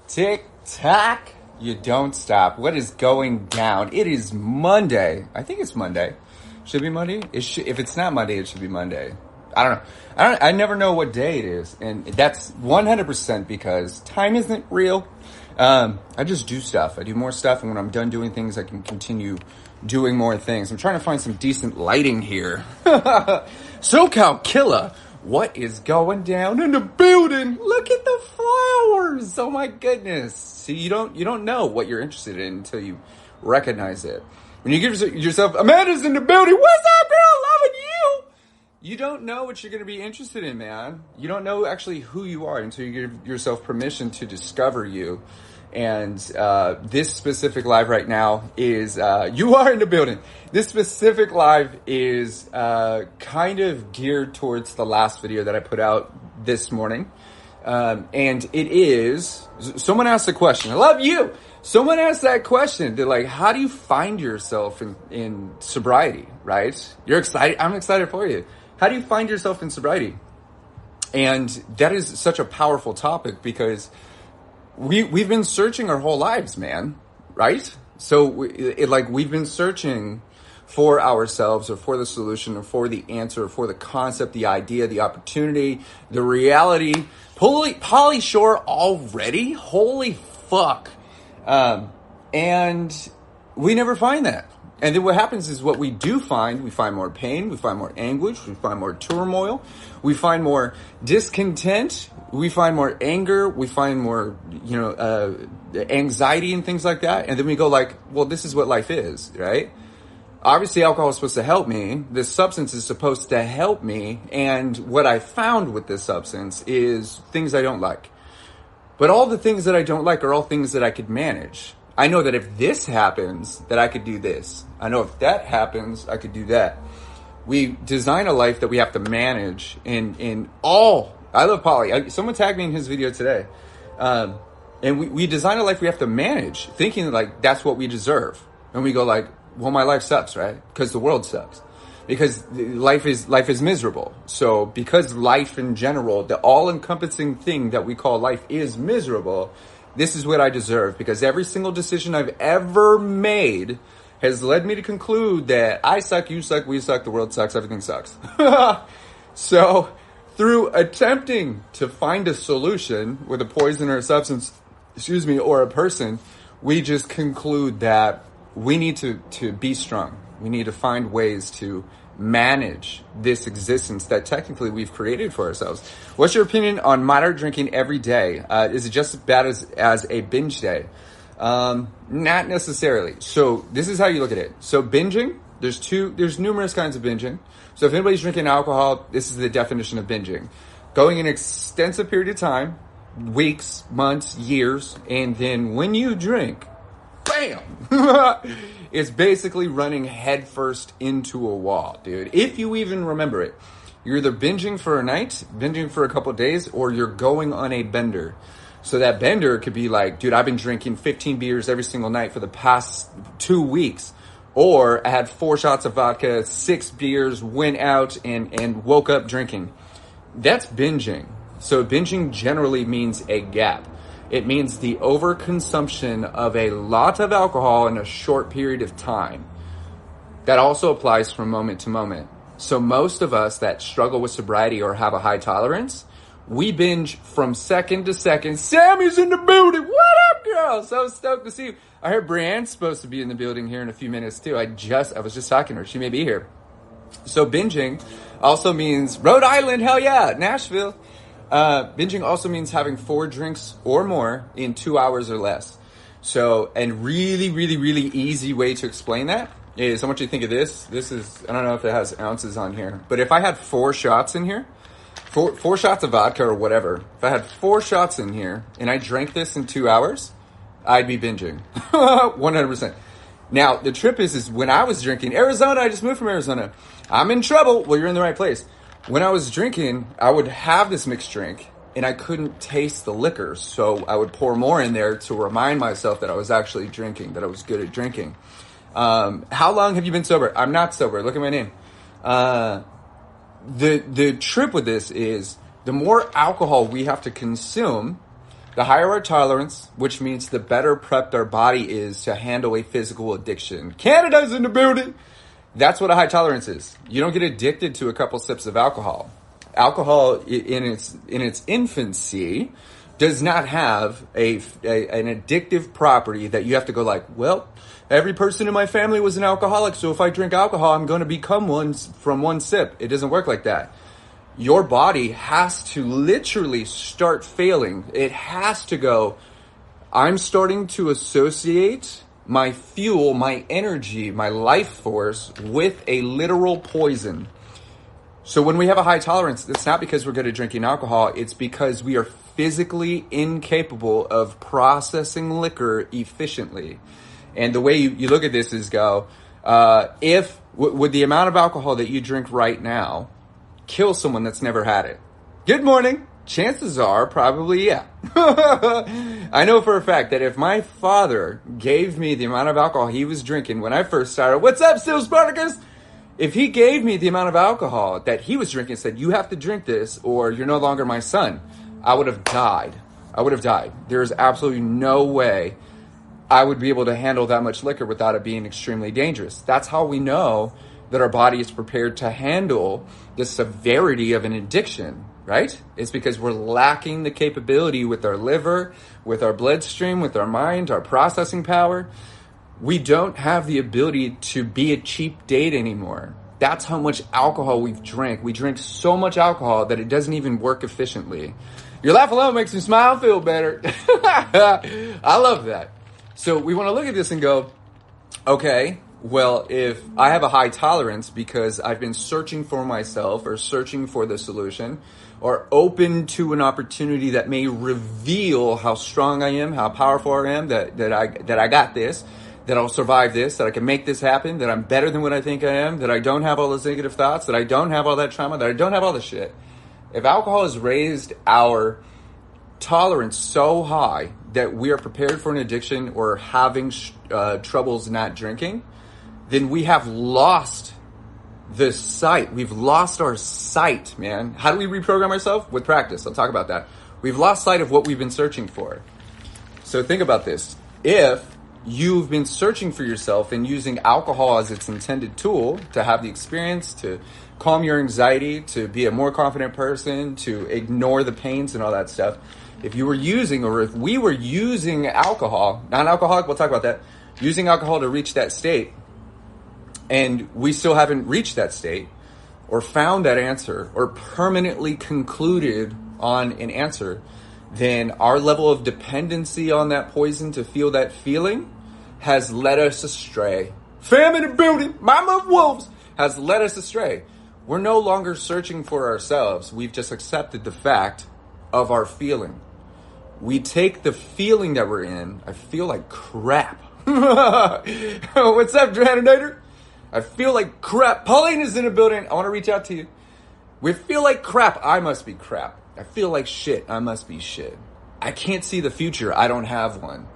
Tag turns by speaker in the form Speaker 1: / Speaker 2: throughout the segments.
Speaker 1: Tick tock, you don't stop. What is going down? It is Monday. I think it's Monday. Should be Monday. If it's not Monday, it should be Monday. I don't know. I never know what day it is, and that's 100% because time isn't real. I just do stuff. I do more stuff, and when I'm done doing things, I can continue doing more things. I'm trying to find some decent lighting here. SoCal Killer. What is going down in the building? Look at the flowers. Oh my goodness. See, you don't know what you're interested in until you recognize it. When you give yourself, Amanda's in the building. What's up, girl? Loving you. You don't know what you're going to be interested in, man. You don't know actually who you are until you give yourself permission to discover you. And this specific live right now is, you are in the building. This specific live is kind of geared towards the last video that I put out this morning. And it is, someone asked a question. I love you. Someone asked that question. They're like, how do you find yourself in sobriety, right? You're excited. I'm excited for you. How do you find yourself in sobriety? And that is such a powerful topic because we've been searching our whole lives, man, right? So we've been searching for ourselves or for the solution or for the answer or for the concept, the idea, the opportunity, the reality. Polly Shore already? Holy fuck. And we never find that. And then what happens is what we do find, we find more pain, we find more anguish, we find more turmoil, we find more discontent, we find more anger, we find more, anxiety and things like that. And then we go like, well, this is what life is, right? Obviously, alcohol is supposed to help me. This substance is supposed to help me. And what I found with this substance is things I don't like. But all the things that I don't like are all things that I could manage. I know that if this happens, that I could do this. I know if that happens, I could do that. We design a life that we have to manage in all. I love Polly. Someone tagged me in his video today. And we design a life we have to manage, thinking like that's what we deserve. And we go like, well, my life sucks, right? Because the world sucks. Because life is miserable. So because life in general, the all-encompassing thing that we call life is miserable, this is what I deserve, because every single decision I've ever made has led me to conclude that I suck, you suck, we suck, the world sucks, everything sucks. So through attempting to find a solution with a poison or a substance, or a person, we just conclude that we need to be strong. We need to find ways to manage this existence that technically we've created for ourselves. What's your opinion on moderate drinking every day? Is it just as bad as a binge day? Not necessarily. So this is how you look at it. So binging, there's numerous kinds of binging. So if anybody's drinking alcohol, this is the definition of binging. Going an extensive period of time, weeks, months, years, and then when you drink, bam! It's basically running headfirst into a wall, dude. If you even remember it, you're either binging for a night, binging for a couple of days, or you're going on a bender. So that bender could be like, dude, I've been drinking 15 beers every single night for the past 2 weeks. Or I had 4 shots of vodka, 6 beers, went out and woke up drinking. That's binging. So binging generally means a gap. It means the overconsumption of a lot of alcohol in a short period of time. That also applies from moment to moment. So most of us that struggle with sobriety or have a high tolerance, we binge from second to second. Sammy's in the building. What up, girl? So stoked to see you. I heard Brianne's supposed to be in the building here in a few minutes too. I was just talking to her. She may be here. So binging also means Rhode Island. Hell yeah. Nashville. Binging also means having 4 drinks or more in 2 hours or less. So, and really, really, really easy way to explain that is, I want you to think of this. This is, I don't know if it has ounces on here, but if I had 4 shots in here, four shots of vodka or whatever, if I had 4 shots in here and I drank this in 2 hours, I'd be binging. 100%. Now, the trip is when I was drinking Arizona, I just moved from Arizona. I'm in trouble. Well, you're in the right place. When I was drinking, I would have this mixed drink, and I couldn't taste the liquor, so I would pour more in there to remind myself that I was actually drinking, that I was good at drinking. How long have you been sober? I'm not sober. Look at my name. The trip with this is the more alcohol we have to consume The higher our tolerance, which means the better prepped our body is to handle a physical addiction. Canada's in the building. That's what a high tolerance is. You don't get addicted to a couple sips of alcohol. Alcohol in its infancy does not have an addictive property that you have to go like, well, every person in my family was an alcoholic, so if I drink alcohol, I'm going to become one from one sip. It doesn't work like that. Your body has to literally start failing. It has to go, I'm starting to associate my fuel, my energy, my life force with a literal poison. So when we have a high tolerance, it's not because we're good at drinking alcohol. It's because we are physically incapable of processing liquor efficiently. And the way you look at this is go, would the amount of alcohol that you drink right now kill someone that's never had it? Good morning. Chances are probably, yeah. I know for a fact that if my father gave me the amount of alcohol he was drinking when I first started, what's up, Still Spartacus? If he gave me the amount of alcohol that he was drinking and said, you have to drink this or you're no longer my son, I would have died. There is absolutely no way I would be able to handle that much liquor without it being extremely dangerous. That's how we know that our body is prepared to handle the severity of an addiction, right? It's because we're lacking the capability with our liver, with our bloodstream, with our mind, our processing power. We don't have the ability to be a cheap date anymore. That's how much alcohol we've drank. We drink so much alcohol that it doesn't even work efficiently. Your laugh alone makes me smile and feel better. I love that. So we want to look at this and go, okay, well, if I have a high tolerance because I've been searching for myself or searching for the solution or open to an opportunity that may reveal how strong I am, how powerful I am, that I got this, that I'll survive this, that I can make this happen, that I'm better than what I think I am, that I don't have all those negative thoughts, that I don't have all that trauma, that I don't have all this shit. If alcohol has raised our tolerance so high that we are prepared for an addiction or having troubles not drinking, then we have lost the sight. We've lost our sight, man. How do we reprogram ourselves? With practice. I'll talk about that. We've lost sight of what we've been searching for. So think about this. If you've been searching for yourself and using alcohol as its intended tool to have the experience, to calm your anxiety, to be a more confident person, to ignore the pains and all that stuff, if you were using, or if we were using alcohol, non-alcoholic, we'll talk about that, using alcohol to reach that state, and we still haven't reached that state or found that answer or permanently concluded on an answer, then our level of dependency on that poison to feel that feeling has led us astray. Fam in the building, mama of wolves, has led us astray. We're no longer searching for ourselves. We've just accepted the fact of our feeling. We take the feeling that we're in. I feel like crap. What's up, Draninator? I feel like crap. Pauline is in the building. I want to reach out to you. We feel like crap. I must be crap. I feel like shit. I must be shit. I can't see the future. I don't have one.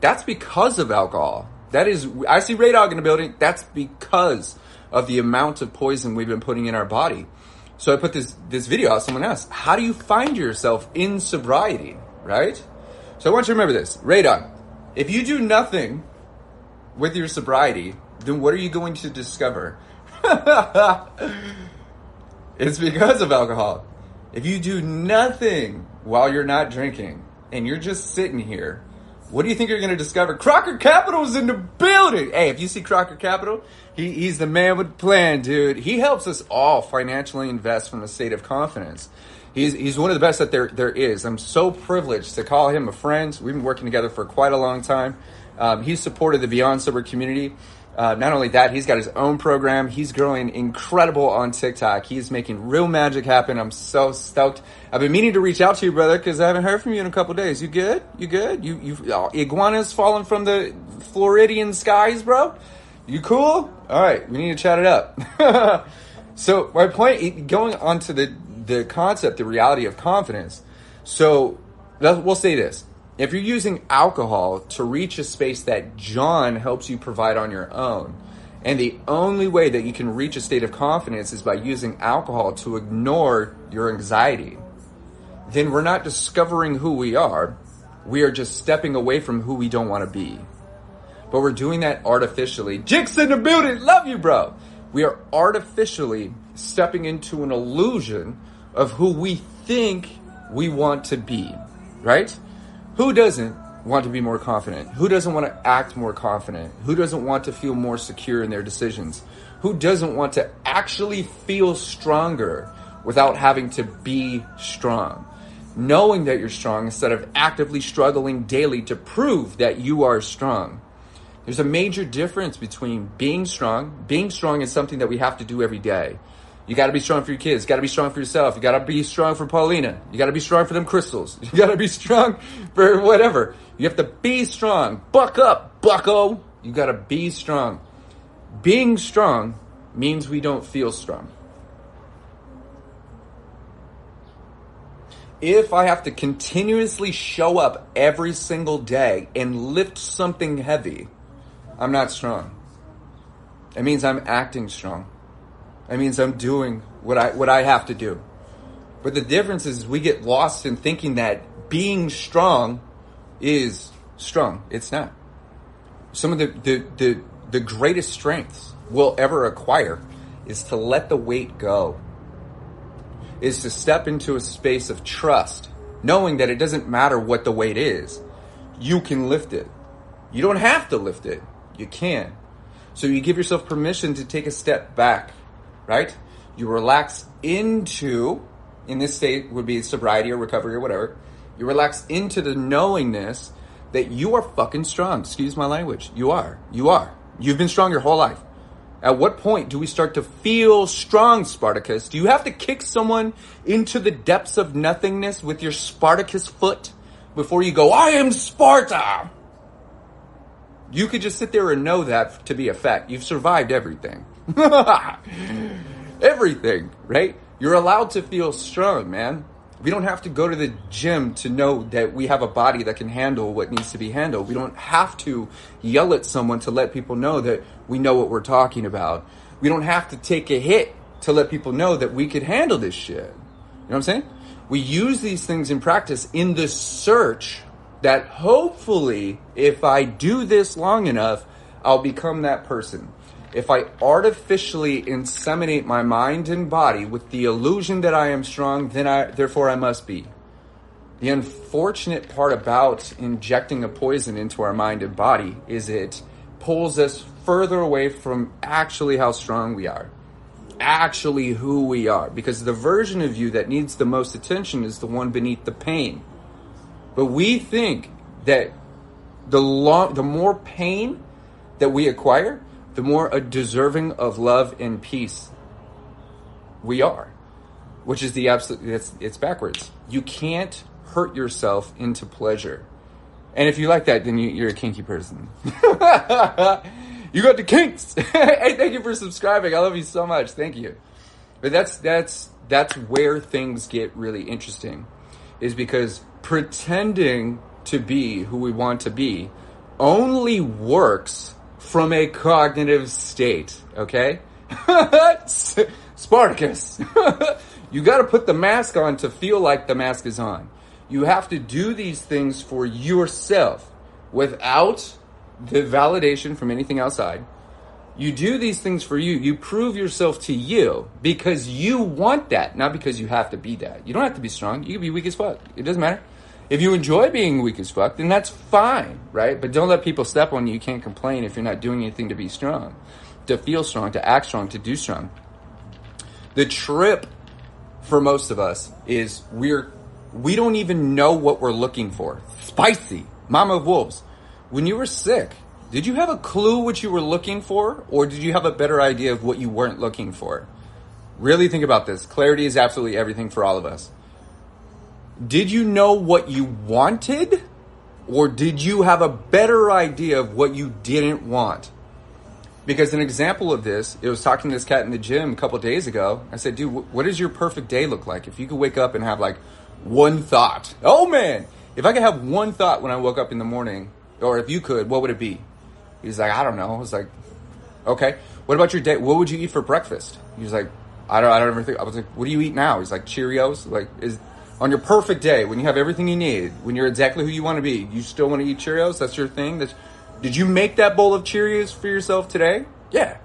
Speaker 1: That's because of alcohol. That is, I see Ray Dog in the building. That's because of the amount of poison we've been putting in our body. So I put this video out. Someone asked, how do you find yourself in sobriety, right? So I want you to remember this. Ray Dog, if you do nothing with your sobriety, then what are you going to discover? It's because of alcohol. If you do nothing while you're not drinking and you're just sitting here, what do you think you're going to discover? Crocker Capital's in the building. Hey, if you see Crocker Capital, he's the man with the plan, dude. He helps us all financially invest from a state of confidence. He's one of the best that there is. I'm so privileged to call him a friend. We've been working together for quite a long time. He's supported the Beyond Sober community. Not only that, he's got his own program. He's growing incredible on TikTok. He's making real magic happen. I'm so stoked. I've been meaning to reach out to you, brother, because I haven't heard from you in a couple days. You good? You good? You iguanas falling from the Floridian skies, bro? You cool? All right, we need to chat it up. So my point, going on to the concept, the reality of confidence. So we'll say this. If you're using alcohol to reach a space that John helps you provide on your own, and the only way that you can reach a state of confidence is by using alcohol to ignore your anxiety, then we're not discovering who we are. We are just stepping away from who we don't want to be. But we're doing that artificially. Jick's in the building. Love you, bro. We are artificially stepping into an illusion of who we think we want to be, right? Who doesn't want to be more confident? Who doesn't want to act more confident? Who doesn't want to feel more secure in their decisions? Who doesn't want to actually feel stronger without having to be strong? Knowing that you're strong instead of actively struggling daily to prove that you are strong. There's a major difference between being strong. Being strong is something that we have to do every day. You got to be strong for your kids. You got to be strong for yourself. You got to be strong for Paulina. You got to be strong for them crystals. You got to be strong for whatever. You have to be strong. Buck up, bucko. You got to be strong. Being strong means we don't feel strong. If I have to continuously show up every single day and lift something heavy, I'm not strong. It means I'm acting strong. It means I'm doing what I have to do. But the difference is we get lost in thinking that being strong is strong. It's not. Some of the greatest strengths we'll ever acquire is to let the weight go. Is to step into a space of trust, knowing that it doesn't matter what the weight is. You can lift it. You don't have to lift it. You can. So you give yourself permission to take a step back, right? You relax into, in this state would be sobriety or recovery or whatever. You relax into the knowingness that you are fucking strong. Excuse my language. You are. You are. You've been strong your whole life. At what point do we start to feel strong, Spartacus? Do you have to kick someone into the depths of nothingness with your Spartacus foot before you go, I am Sparta? You could just sit there and know that to be a fact. You've survived everything. Everything, right? You're allowed to feel strong, man. We don't have to go to the gym to know that we have a body that can handle what needs to be handled. We don't have to yell at someone to let people know that we know what we're talking about. We don't have to take a hit to let people know that we could handle this shit. You know what I'm saying? We use these things in practice in the search that hopefully, if I do this long enough, I'll become that person. If I artificially inseminate my mind and body with the illusion that I am strong, therefore I must be. The unfortunate part about injecting a poison into our mind and body is it pulls us further away from actually how strong we are, actually who we are, because the version of you that needs the most attention is the one beneath the pain. But we think that the more pain that we acquire, the more deserving of love and peace we are, which is the absolute, it's backwards. You can't hurt yourself into pleasure. And if you like that, then you're a kinky person. You got the kinks. Hey, thank you for subscribing. I love you so much. Thank you. But that's where things get really interesting, is because pretending to be who we want to be only works from a cognitive state, okay? Spartacus. You got to put the mask on to feel like the mask is on. You have to do these things for yourself without the validation from anything outside. You do these things for you. You prove yourself to you because you want that, not because you have to be that. You don't have to be strong. You can be weak as fuck. It doesn't matter. If you enjoy being weak as fuck, then that's fine, right? But don't let people step on you. You can't complain if you're not doing anything to be strong, to feel strong, to act strong, to do strong. The trip for most of us is we don't even know what we're looking for. Spicy. Mama of wolves. When you were sick, did you have a clue what you were looking for? Or did you have a better idea of what you weren't looking for? Really think about this. Clarity is absolutely everything for all of us. Did you know what you wanted? Or did you have a better idea of what you didn't want? Because an example of this, it was talking to this cat in the gym a couple of days ago. I said, dude, what does your perfect day look like? If you could wake up and have like one thought. Oh man, if I could have one thought when I woke up in the morning, or if you could, what would it be? He's like, I don't know. I was like, okay. What about your day? What would you eat for breakfast? He was like, I don't ever think. I was like, what do you eat now? He's like, Cheerios. Like, On your perfect day, when you have everything you need, when you're exactly who you want to be, you still want to eat Cheerios? That's your thing? Did you make that bowl of Cheerios for yourself today? Yeah.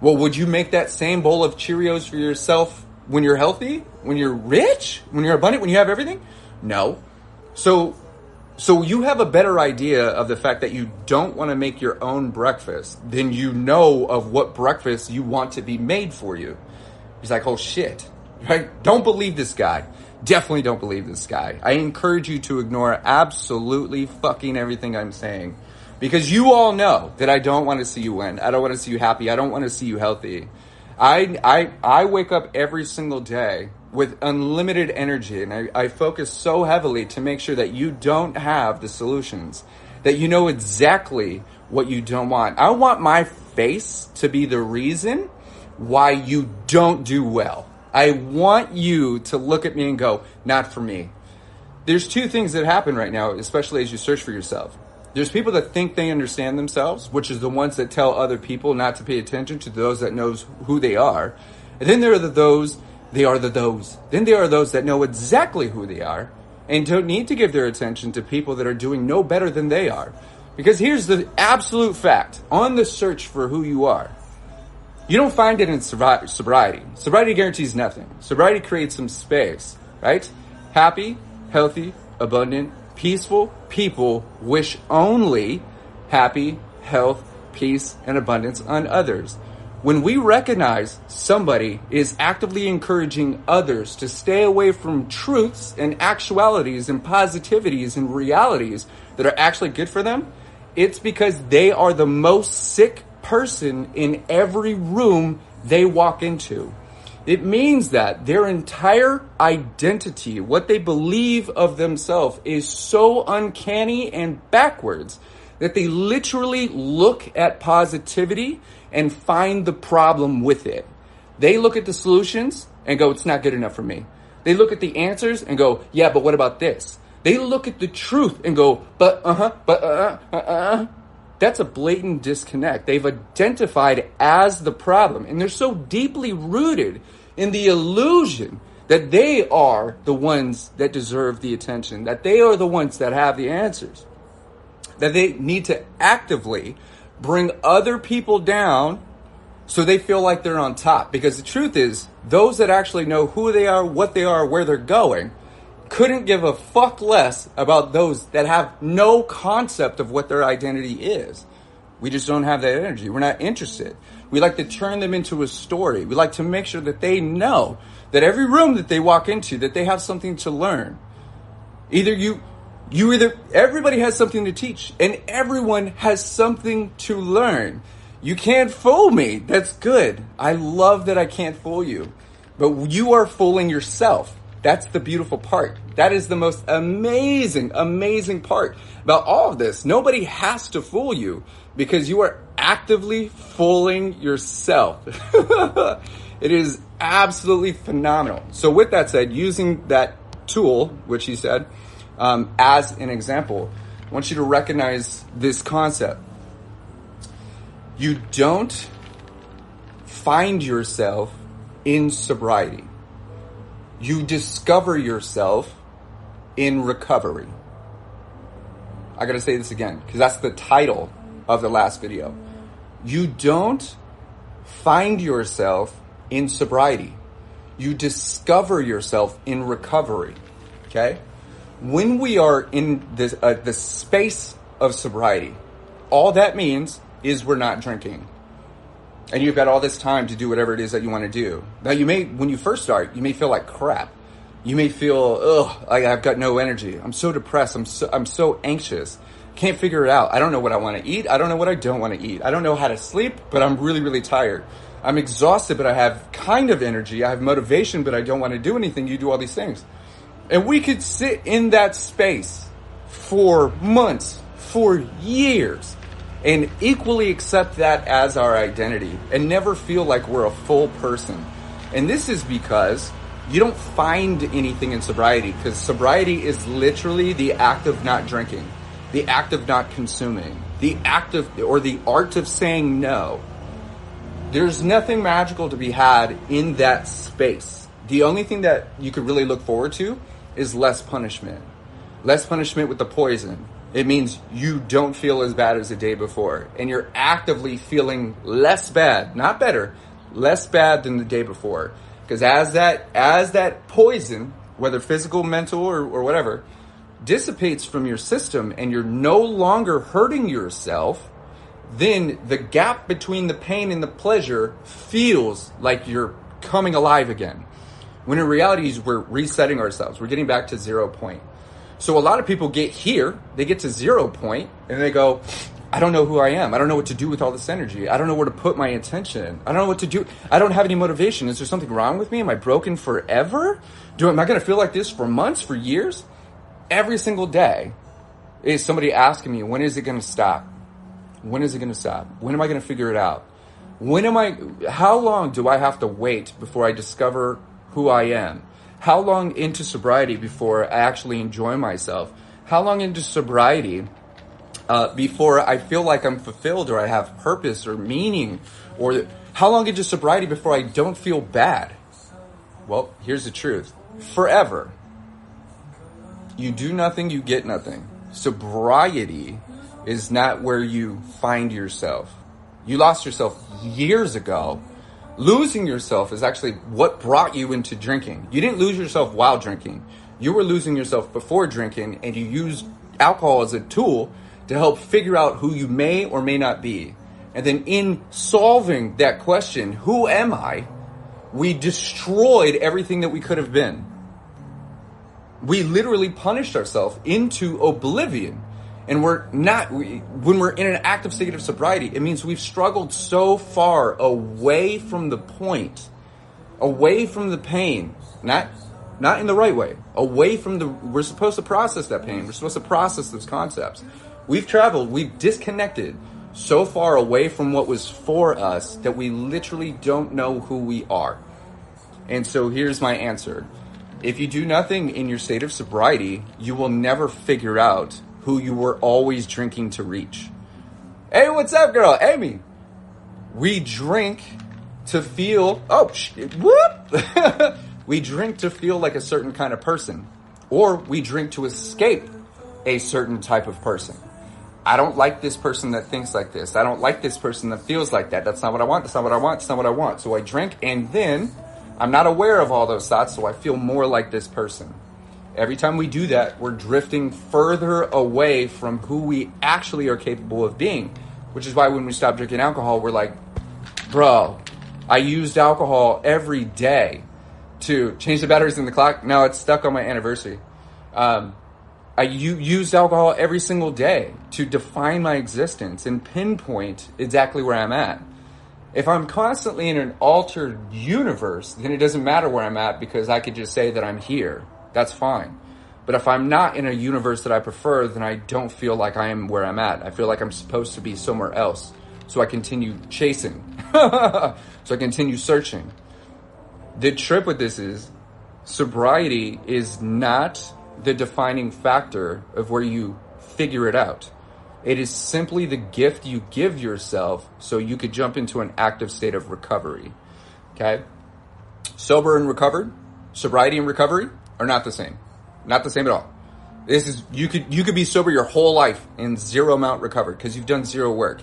Speaker 1: Well, would you make that same bowl of Cheerios for yourself when you're healthy? When you're rich? When you're abundant? When you have everything? No. So you have a better idea of the fact that you don't want to make your own breakfast than you know of what breakfast you want to be made for you. He's like, oh shit, right? Don't believe this guy. Definitely don't believe this guy. I encourage you to ignore absolutely fucking everything I'm saying. Because you all know that I don't want to see you win. I don't want to see you happy. I don't want to see you healthy. I wake up every single day with unlimited energy, and I focus so heavily to make sure that you don't have the solutions, that you know exactly what you don't want. I want my face to be the reason why you don't do well. I want you to look at me and go, not for me. There's two things that happen right now, especially as you search for yourself. There's people that think they understand themselves, which is the ones that tell other people not to pay attention to those that knows who they are. And then there are those. Then there are those that know exactly who they are and don't need to give their attention to people that are doing no better than they are. Because here's the absolute fact. On the search for who you are, you don't find it in sobriety. Sobriety guarantees nothing. Sobriety creates some space, right? Happy, healthy, abundant, peaceful people wish only happy, health, peace, and abundance on others. When we recognize somebody is actively encouraging others to stay away from truths and actualities and positivities and realities that are actually good for them, it's because they are the most sick person in every room they walk into. It means that their entire identity, what they believe of themselves, is so uncanny and backwards that they literally look at positivity and find the problem with it. They look at the solutions and go, it's not good enough for me. They look at the answers and go, yeah, but what about this? They look at the truth and go, That's a blatant disconnect. They've identified as the problem, and they're so deeply rooted in the illusion that they are the ones that deserve the attention, that they are the ones that have the answers, that they need to actively bring other people down so they feel like they're on top. Because the truth is, those that actually know who they are, what they are, where they're going, couldn't give a fuck less about those that have no concept of what their identity is. We just don't have that energy. We're not interested. We like to turn them into a story. We like to make sure that they know that every room that they walk into, that they have something to learn. Everybody has something to teach, and everyone has something to learn. You can't fool me. That's good. I love that I can't fool you. But you are fooling yourself. That's the beautiful part. That is the most amazing, amazing part about all of this. Nobody has to fool you because you are actively fooling yourself. It is absolutely phenomenal. So with that said, using that tool, which he said, as an example, I want you to recognize this concept. You don't find yourself in sobriety. You discover yourself in recovery. I gotta say this again, because that's the title of the last video. You don't find yourself in sobriety. You discover yourself in recovery. Okay? When we are in this, the space of sobriety, all that means is we're not drinking. And you've got all this time to do whatever it is that you want to do. Now, when you first start, you may feel like crap. You may feel, like I've got no energy. I'm so depressed. I'm so anxious. Can't figure it out. I don't know what I want to eat. I don't know what I don't want to eat. I don't know how to sleep, but I'm really, really tired. I'm exhausted, but I have kind of energy. I have motivation, but I don't want to do anything. You do all these things. And we could sit in that space for months, for years, and equally accept that as our identity and never feel like we're a full person. And this is because you don't find anything in sobriety, because sobriety is literally the act of not drinking, the act of not consuming, the act of, or the art of saying no. There's nothing magical to be had in that space. The only thing that you could really look forward to is less punishment. Less punishment with the poison. It means you don't feel as bad as the day before. And you're actively feeling less bad, not better, less bad than the day before. Because as that poison, whether physical, mental, or whatever, dissipates from your system and you're no longer hurting yourself, then the gap between the pain and the pleasure feels like you're coming alive again. When in reality, we're resetting ourselves. We're getting back to 0 point. So a lot of people get here, they get to 0 point, and they go, I don't know who I am. I don't know what to do with all this energy. I don't know where to put my attention. I don't know what to do. I don't have any motivation. Is there something wrong with me? Am I broken forever? Am I going to feel like this for months, for years? Every single day is somebody asking me, when is it going to stop? When is it going to stop? When am I going to figure it out? How long do I have to wait before I discover who I am? How long into sobriety before I actually enjoy myself? How long into sobriety before I feel like I'm fulfilled or I have purpose or meaning? Or how long into sobriety before I don't feel bad? Well, here's the truth. Forever. You do nothing, you get nothing. Sobriety is not where you find yourself. You lost yourself years ago. Losing yourself is actually what brought you into drinking. You didn't lose yourself while drinking. You were losing yourself before drinking, and you used alcohol as a tool to help figure out who you may or may not be. And then in solving that question, who am I? We destroyed everything that we could have been. We literally punished ourselves into oblivion. And when we're in an active state of sobriety, it means we've struggled so far away from the point, away from the pain, not in the right way, we're supposed to process that pain. We're supposed to process those concepts. We've disconnected so far away from what was for us that we literally don't know who we are. And so here's my answer. If you do nothing in your state of sobriety, you will never figure out who you were always drinking to reach. Hey, what's up, girl? Amy. We drink to feel, we drink to feel like a certain kind of person. Or we drink to escape a certain type of person. I don't like this person that thinks like this. I don't like this person that feels like that. That's not what I want. That's not what I want. That's not what I want. So I drink, and then I'm not aware of all those thoughts, so I feel more like this person. Every time we do that, we're drifting further away from who we actually are capable of being. Which is why when we stop drinking alcohol, we're like, bro, I used alcohol every day to change the batteries in the clock. Now it's stuck on my anniversary. I used alcohol every single day to define my existence and pinpoint exactly where I'm at. If I'm constantly in an altered universe, then it doesn't matter where I'm at because I could just say that I'm here. That's fine. But if I'm not in a universe that I prefer, then I don't feel like I am where I'm at. I feel like I'm supposed to be somewhere else. So I continue chasing. So I continue searching. The trip with this is sobriety is not the defining factor of where you figure it out. It is simply the gift you give yourself so you could jump into an active state of recovery. Okay? Sober and recovered, sobriety and recovery are not the same. Not the same at all. This is you could be sober your whole life and zero amount recovered because you've done zero work.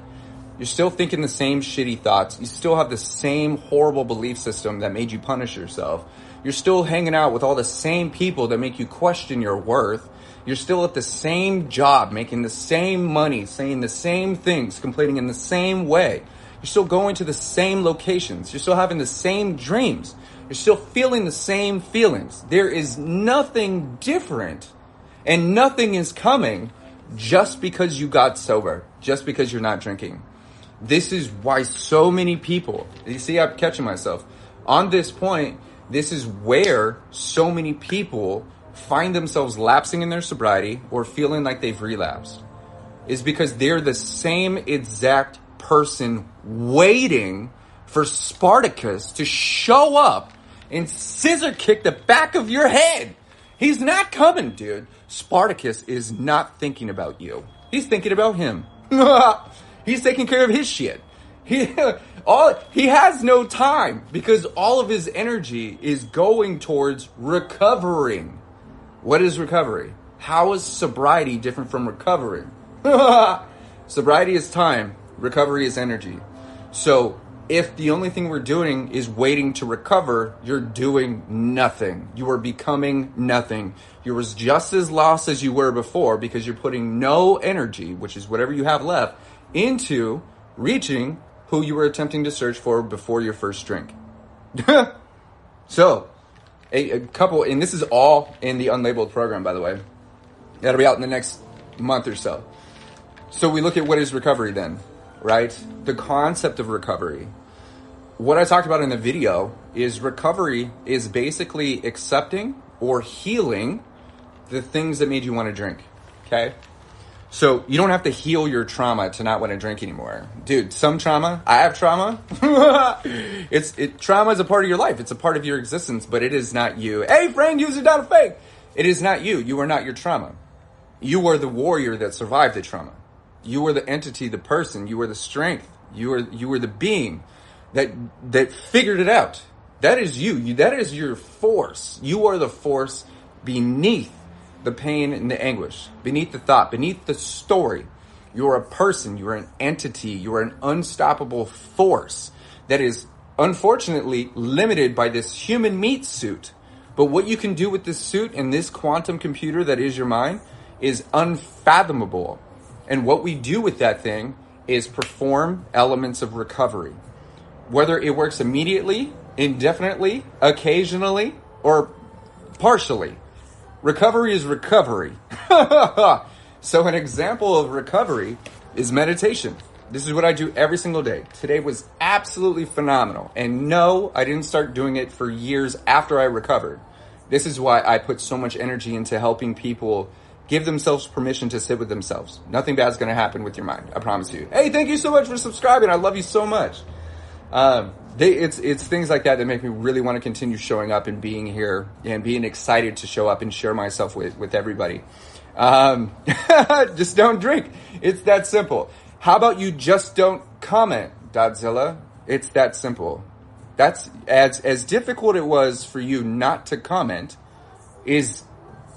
Speaker 1: You're still thinking the same shitty thoughts. You still have the same horrible belief system that made you punish yourself. You're still hanging out with all the same people that make you question your worth. You're still at the same job, making the same money, saying the same things, complaining in the same way. You're still going to the same locations. You're still having the same dreams. You're still feeling the same feelings. There is nothing different and nothing is coming just because you got sober, just because you're not drinking. This is why so many people, you see, I'm catching myself. On this point, this is where so many people find themselves lapsing in their sobriety or feeling like they've relapsed. Is because they're the same exact person waiting for Spartacus to show up and scissor kick the back of your head. He's not coming, dude. Spartacus is not thinking about you. He's thinking about him. He's taking care of his shit. He has no time because all of his energy is going towards recovering. What is recovery? How is sobriety different from recovery? Sobriety is time. Recovery is energy. So if the only thing we're doing is waiting to recover, you're doing nothing. You are becoming nothing. You're just as lost as you were before because you're putting no energy, which is whatever you have left, into reaching who you were attempting to search for before your first drink. So, a couple, and this is all in the Unlabeled program, by the way. That'll be out in the next month or so. So we look at what is recovery then, right? The concept of recovery. What I talked about in the video is recovery is basically accepting or healing the things that made you want to drink, okay? So you don't have to heal your trauma to not want to drink anymore. Dude, some trauma, I have trauma. Trauma is a part of your life. It's a part of your existence, but it is not you. Hey, friend, use it, not a fake. It is not you. You are not your trauma. You are the warrior that survived the trauma. You are the entity, the person. You are the strength. You are the being that figured it out. That is you. That is your force. You are the force beneath the pain and the anguish, beneath the thought, beneath the story. You are a person. You are an entity. You are an unstoppable force that is unfortunately limited by this human meat suit. But what you can do with this suit and this quantum computer that is your mind is unfathomable. And what we do with that thing is perform elements of recovery. Whether it works immediately, indefinitely, occasionally, or partially. Recovery is recovery. So an example of recovery is meditation. This is what I do every single day. Today was absolutely phenomenal. And no, I didn't start doing it for years after I recovered. This is why I put so much energy into helping people give themselves permission to sit with themselves. Nothing bad is going to happen with your mind. I promise you. Hey, thank you so much for subscribing. I love you so much. It's things like that make me really want to continue showing up and being here and being excited to show up and share myself with everybody. Just don't drink. It's that simple. How about you just don't comment, Godzilla? It's that simple. That's as difficult it was for you not to comment is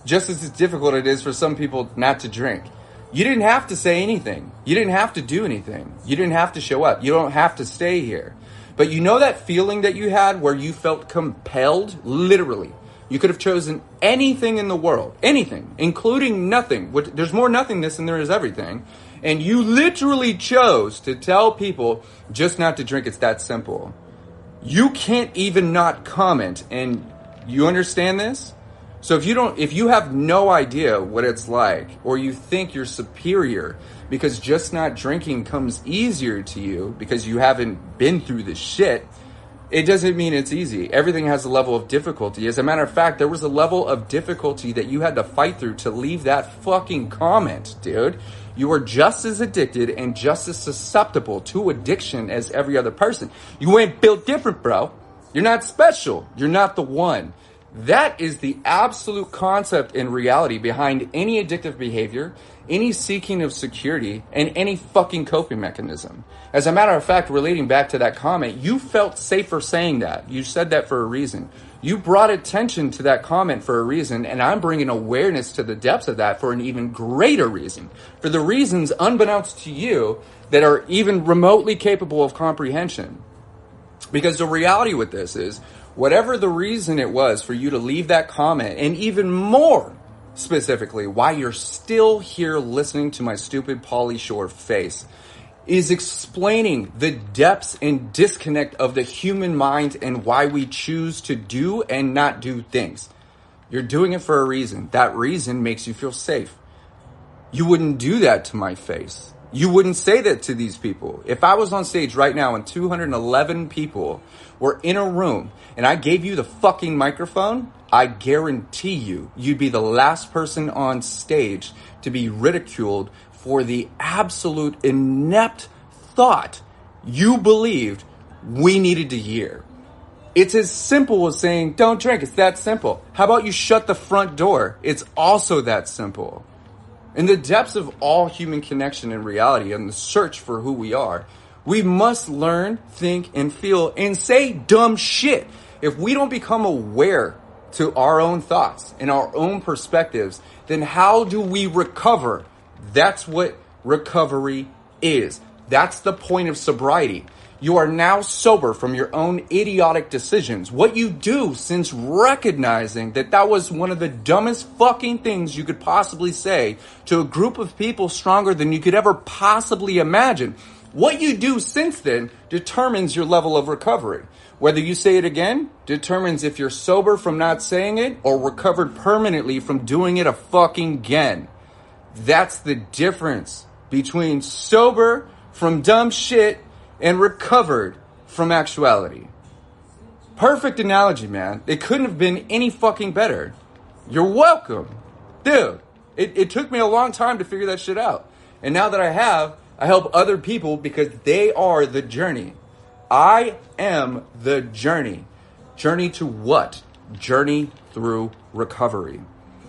Speaker 1: just as difficult it is for some people not to drink. You didn't have to say anything. You didn't have to do anything. You didn't have to show up. You don't have to stay here. But you know that feeling that you had where you felt compelled? Literally. You could have chosen anything in the world. Anything. Including nothing. There's more nothingness than there is everything. And you literally chose to tell people just not to drink. It's that simple. You can't even not comment. And you understand this? So if you have no idea what it's like, or you think you're superior because just not drinking comes easier to you because you haven't been through this shit, it doesn't mean it's easy. Everything has a level of difficulty. As a matter of fact, there was a level of difficulty that you had to fight through to leave that fucking comment, dude. You are just as addicted and just as susceptible to addiction as every other person. You ain't built different, bro. You're not special. You're not the one. That is the absolute concept and reality behind any addictive behavior, any seeking of security, and any fucking coping mechanism. As a matter of fact, relating back to that comment, you felt safer saying that. You said that for a reason. You brought attention to that comment for a reason, and I'm bringing awareness to the depths of that for an even greater reason. For the reasons unbeknownst to you that are even remotely capable of comprehension. Because the reality with this is, whatever the reason it was for you to leave that comment, and even more specifically, why you're still here listening to my stupid Pauly Shore face, is explaining the depths and disconnect of the human mind and why we choose to do and not do things. You're doing it for a reason. That reason makes you feel safe. You wouldn't do that to my face. You wouldn't say that to these people. If I was on stage right now and 211 people were in a room and I gave you the fucking microphone, I guarantee you'd be the last person on stage to be ridiculed for the absolute inept thought you believed we needed to hear. It's as simple as saying, don't drink. It's that simple. How about you shut the front door? It's also that simple. In the depths of all human connection and reality and the search for who we are, we must learn, think, and feel, and say dumb shit. If we don't become aware to our own thoughts and our own perspectives, then how do we recover? That's what recovery is. That's the point of sobriety. You are now sober from your own idiotic decisions. What you do since recognizing that that was one of the dumbest fucking things you could possibly say to a group of people stronger than you could ever possibly imagine. What you do since then determines your level of recovery. Whether you say it again determines if you're sober from not saying it or recovered permanently from doing it a fucking again. That's the difference between sober from dumb shit and recovered from actuality. Perfect analogy, man. It couldn't have been any fucking better. You're welcome. Dude, it took me a long time to figure that shit out. And now that I have, I help other people because they are the journey. I am the journey. Journey to what? Journey through recovery.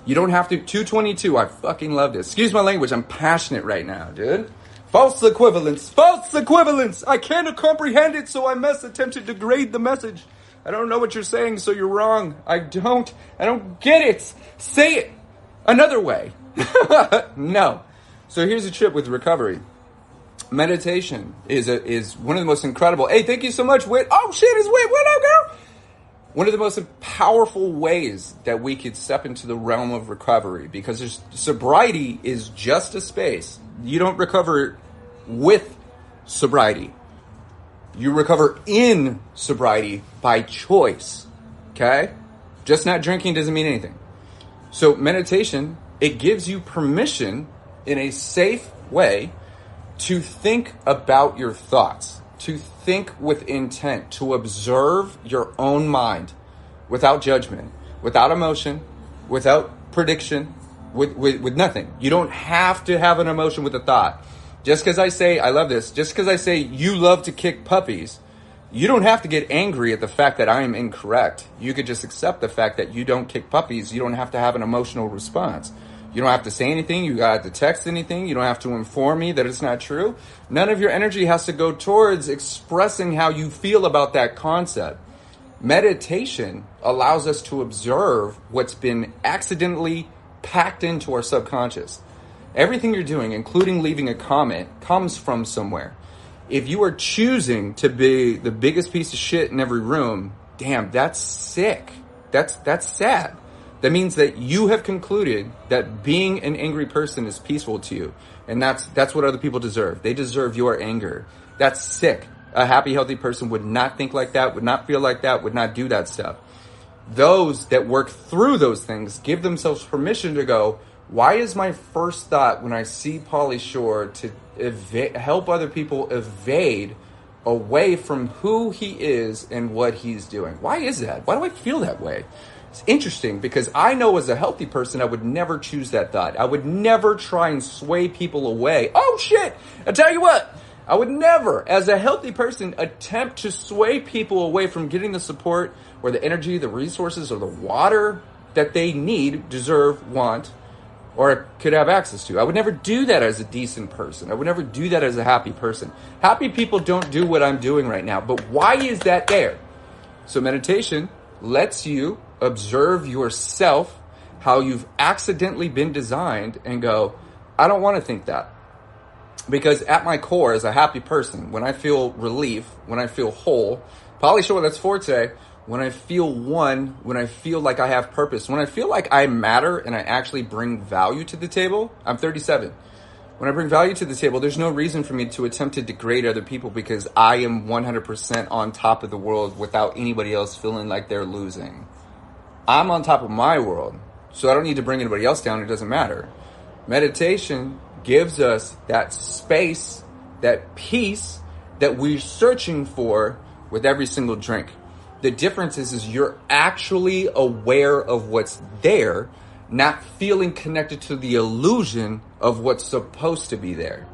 Speaker 1: You don't have to. 222, I fucking love this. Excuse my language, I'm passionate right now, dude. False equivalence. False equivalence. I can't comprehend it, so I must attempt to degrade the message. I don't know what you're saying, so you're wrong. I don't get it. Say it another way. No. So here's the trip with recovery. Meditation is one of the most incredible. Hey, thank you so much, Whit. Oh shit, it's Whit. What up, girl? One of the most powerful ways that we could step into the realm of recovery, because sobriety is just a space. You don't recover with sobriety. You recover in sobriety by choice. Okay? Just not drinking doesn't mean anything. So meditation, it gives you permission in a safe way to think about your thoughts, to think with intent, to observe your own mind without judgment, without emotion, without prediction, with nothing. You don't have to have an emotion with a thought. Just because I say, I love this, just because I say you love to kick puppies, you don't have to get angry at the fact that I am incorrect. You could just accept the fact that you don't kick puppies. You don't have to have an emotional response. You don't have to say anything. You got to text anything. You don't have to inform me that it's not true. None of your energy has to go towards expressing how you feel about that concept. Meditation allows us to observe what's been accidentally packed into our subconscious. Everything you're doing, including leaving a comment, comes from somewhere. If you are choosing to be the biggest piece of shit in every room, damn, that's sick. That's sad. That means that you have concluded that being an angry person is peaceful to you. And that's what other people deserve. They deserve your anger. That's sick. A happy, healthy person would not think like that, would not feel like that, would not do that stuff. Those that work through those things give themselves permission to go, why is my first thought when I see Pauly Shore to help other people evade away from who he is and what he's doing? Why is that? Why do I feel that way? It's interesting because I know as a healthy person, I would never choose that thought. I would never try and sway people away. Oh shit! I tell you what, I would never, as a healthy person, attempt to sway people away from getting the support or the energy, the resources, or the water that they need, deserve, want, or could have access to. I would never do that as a decent person. I would never do that as a happy person. Happy people don't do what I'm doing right now. But why is that there? So meditation lets you observe yourself, how you've accidentally been designed, and go, I don't want to think that. Because at my core, as a happy person, when I feel relief, when I feel whole, Pauly Shore, that's for today, when I feel one, when I feel like I have purpose, when I feel like I matter and I actually bring value to the table, I'm 37. When I bring value to the table, there's no reason for me to attempt to degrade other people because I am 100% on top of the world without anybody else feeling like they're losing. I'm on top of my world, so I don't need to bring anybody else down. It doesn't matter. Meditation gives us that space, that peace that we're searching for with every single drink. The difference is you're actually aware of what's there, not feeling connected to the illusion of what's supposed to be there.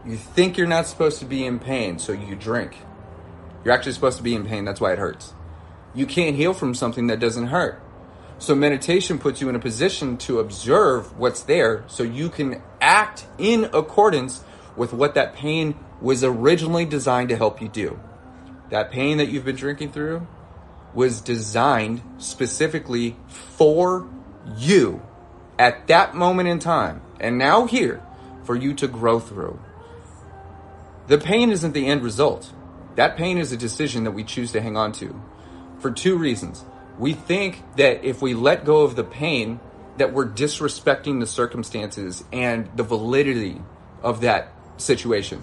Speaker 1: You think you're not supposed to be in pain, so you drink. You're actually supposed to be in pain, that's why it hurts. You can't heal from something that doesn't hurt. So meditation puts you in a position to observe what's there so you can act in accordance with what that pain was originally designed to help you do. That pain that you've been drinking through, was designed specifically for you at that moment in time, and now here, for you to grow through. The pain isn't the end result. That pain is a decision that we choose to hang on to for two reasons. We think that if we let go of the pain, that we're disrespecting the circumstances and the validity of that situation.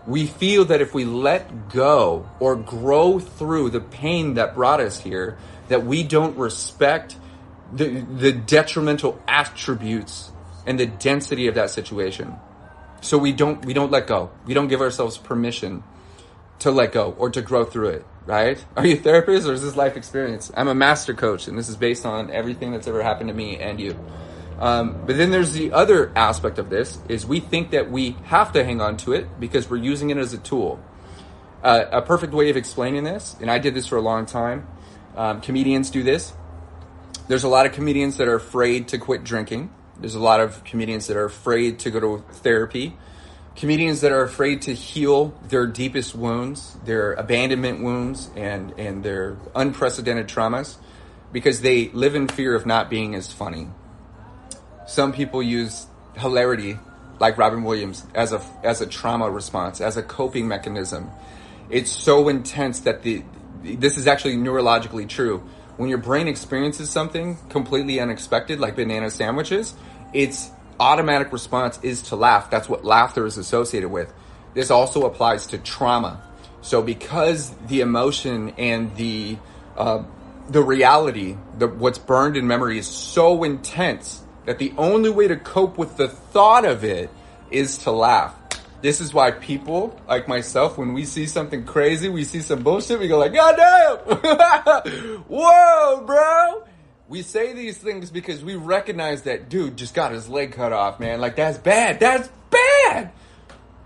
Speaker 1: We feel that if we let go or grow through the pain that brought us here, that we don't respect the detrimental attributes and the density of that situation. So we don't let go. We don't give ourselves permission to let go or to grow through it, right? Are you a therapist or is this life experience? I'm a master coach, and this is based on everything that's ever happened to me and you. But then there's the other aspect of this, is we think that we have to hang on to it because we're using it as a tool. A perfect way of explaining this, and I did this for a long time, comedians do this. There's a lot of comedians that are afraid to quit drinking. There's a lot of comedians that are afraid to go to therapy. Comedians that are afraid to heal their deepest wounds, their abandonment wounds, and their unprecedented traumas, because they live in fear of not being as funny. Some people use hilarity, like Robin Williams, as a trauma response, as a coping mechanism. It's so intense that this is actually neurologically true. When your brain experiences something completely unexpected, like banana sandwiches, its automatic response is to laugh. That's what laughter is associated with. This also applies to trauma. So because the emotion and the reality, what's burned in memory is so intense that the only way to cope with the thought of it is to laugh. This is why people like myself, when we see something crazy, we see some bullshit, we go like, God damn! Whoa, bro! We say these things because we recognize that dude just got his leg cut off, man. Like, that's bad. That's bad!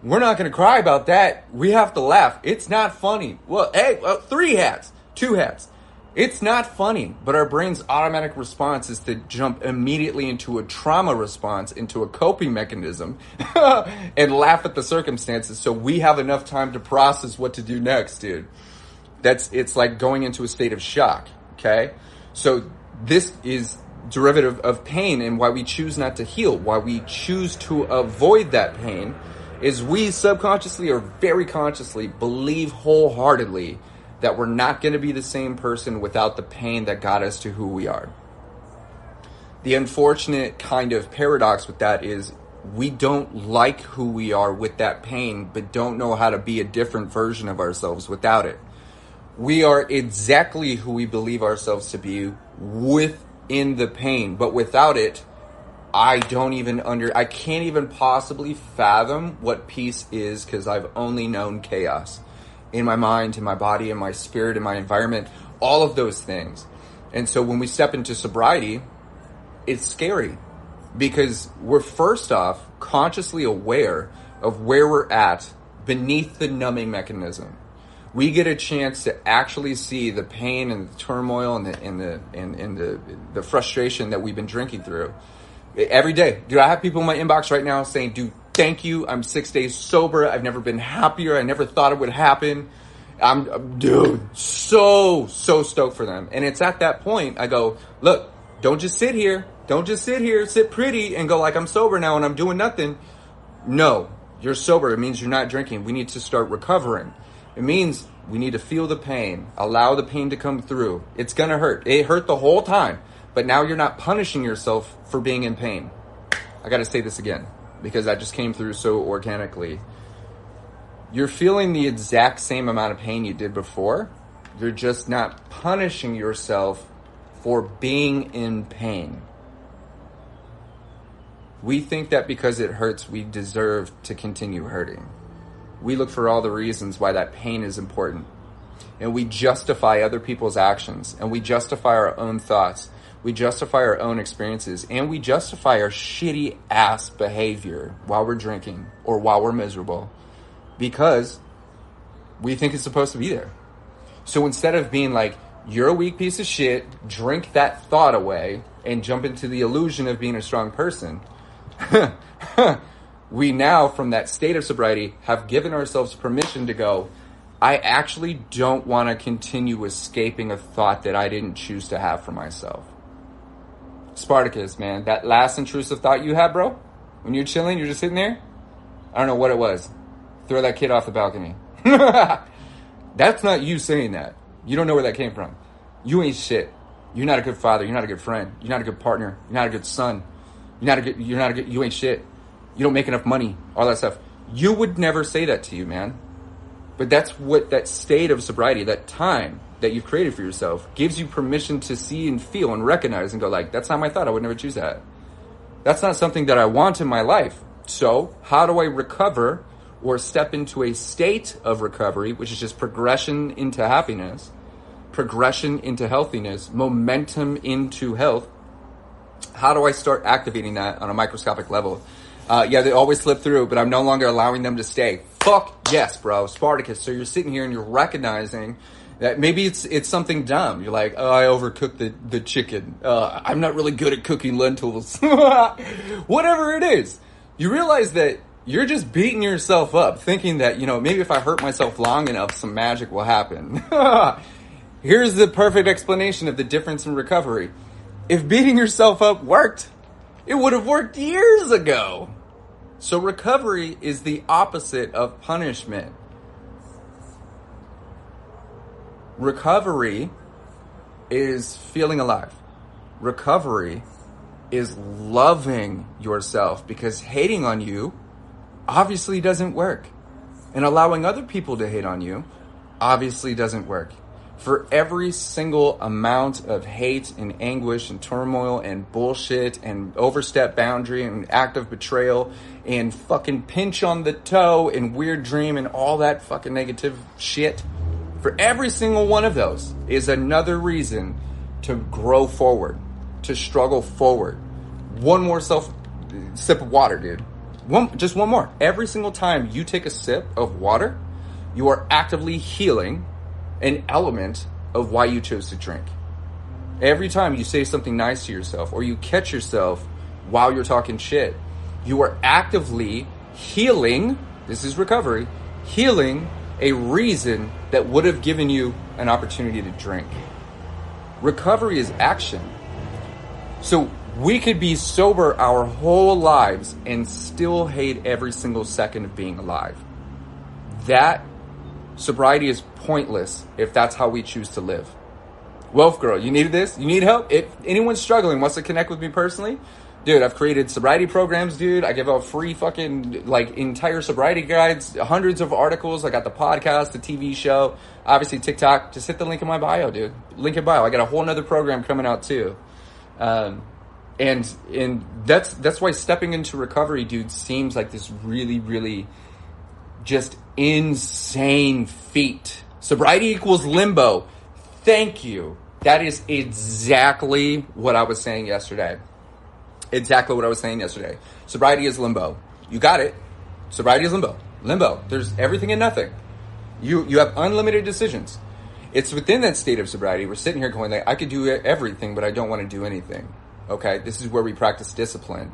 Speaker 1: We're not going to cry about that. We have to laugh. It's not funny. Well, hey, 3 hats, 2 hats. It's not funny, but our brain's automatic response is to jump immediately into a trauma response, into a coping mechanism, and laugh at the circumstances so we have enough time to process what to do next, dude. It's like going into a state of shock, okay? So this is derivative of pain, and why we choose not to heal, why we choose to avoid that pain, is we subconsciously or very consciously believe wholeheartedly that we're not going to be the same person without the pain that got us to who we are. The unfortunate kind of paradox with that is we don't like who we are with that pain, but don't know how to be a different version of ourselves without it. We are exactly who we believe ourselves to be within the pain, but without it, I can't even possibly fathom what peace is, because I've only known chaos. In my mind, in my body, in my spirit, in my environment, all of those things. And so when we step into sobriety, it's scary because we're first off consciously aware of where we're at beneath the numbing mechanism. We get a chance to actually see the pain and the turmoil and the frustration that we've been drinking through every day. Dude, I have people in my inbox right now saying, dude, thank you. I'm 6 days sober. I've never been happier. I never thought it would happen. Dude, so stoked for them. And it's at that point I go, look, don't just sit here. Don't just sit here, sit pretty and go like I'm sober now and I'm doing nothing. No, you're sober. It means you're not drinking. We need to start recovering. It means we need to feel the pain, allow the pain to come through. It's going to hurt. It hurt the whole time, but now you're not punishing yourself for being in pain. I got to say this again, because that just came through so organically. You're feeling the exact same amount of pain you did before. You're just not punishing yourself for being in pain. We think that because it hurts, we deserve to continue hurting. We look for all the reasons why that pain is important. And we justify other people's actions. And we justify our own thoughts. We justify our own experiences, and we justify our shitty ass behavior while we're drinking or while we're miserable because we think it's supposed to be there. So instead of being like, you're a weak piece of shit, drink that thought away and jump into the illusion of being a strong person, we now, from that state of sobriety, have given ourselves permission to go, I actually don't want to continue escaping a thought that I didn't choose to have for myself. Spartacus, man, that last intrusive thought you had, bro, when you're chilling, you're just sitting there. I don't know what it was. Throw that kid off the balcony. That's not you saying that. You don't know where that came from. You ain't shit. You're not a good father. You're not a good friend. You're not a good partner. You're not a good son. You ain't shit. You don't make enough money. All that stuff. You would never say that to you, man. But that's what that state of sobriety, that time that you've created for yourself, gives you permission to see and feel and recognize and go like, that's not my thought. I would never choose that. That's not something that I want in my life. So how do I recover or step into a state of recovery, which is just progression into happiness, progression into healthiness, momentum into health? How do I start activating that on a microscopic level? Yeah, they always slip through, but I'm no longer allowing them to stay. Fuck yes, bro. Spartacus. So you're sitting here and you're recognizing that maybe it's something dumb. You're like, oh, I overcooked the chicken. I'm not really good at cooking lentils. Whatever it is. You realize that you're just beating yourself up, thinking that, maybe if I hurt myself long enough, some magic will happen. Here's the perfect explanation of the difference in recovery. If beating yourself up worked, it would have worked years ago. So recovery is the opposite of punishment. Recovery is feeling alive. Recovery is loving yourself, because hating on you obviously doesn't work. And allowing other people to hate on you obviously doesn't work. For every single amount of hate and anguish and turmoil and bullshit and overstep boundary and act of betrayal and fucking pinch on the toe and weird dream and all that fucking negative shit, for every single one of those is another reason to grow forward, to struggle forward. One more sip of water, dude. Just one more. Every single time you take a sip of water, you are actively healing an element of why you chose to drink. Every time you say something nice to yourself or you catch yourself while you're talking shit, you are actively healing, this is recovery, healing a reason that would have given you an opportunity to drink. Recovery is action. So we could be sober our whole lives and still hate every single second of being alive. That sobriety is pointless if that's how we choose to live. Wealth Girl, you needed this? You need help? If anyone's struggling, wants to connect with me personally, dude, I've created sobriety programs, dude. I give out free fucking, entire sobriety guides, hundreds of articles. I got the podcast, the TV show, obviously TikTok. Just hit the link in my bio, dude. Link in bio. I got a whole nother program coming out too. And that's why stepping into recovery, dude, seems like this really, really just insane feat. Sobriety equals limbo. Thank you. That is exactly what I was saying yesterday. Exactly what I was saying yesterday. Sobriety is limbo. You got it. Sobriety is limbo. Limbo. There's everything and nothing. You have unlimited decisions. It's within that state of sobriety. We're sitting here going, I could do everything, but I don't want to do anything. Okay? This is where we practice discipline.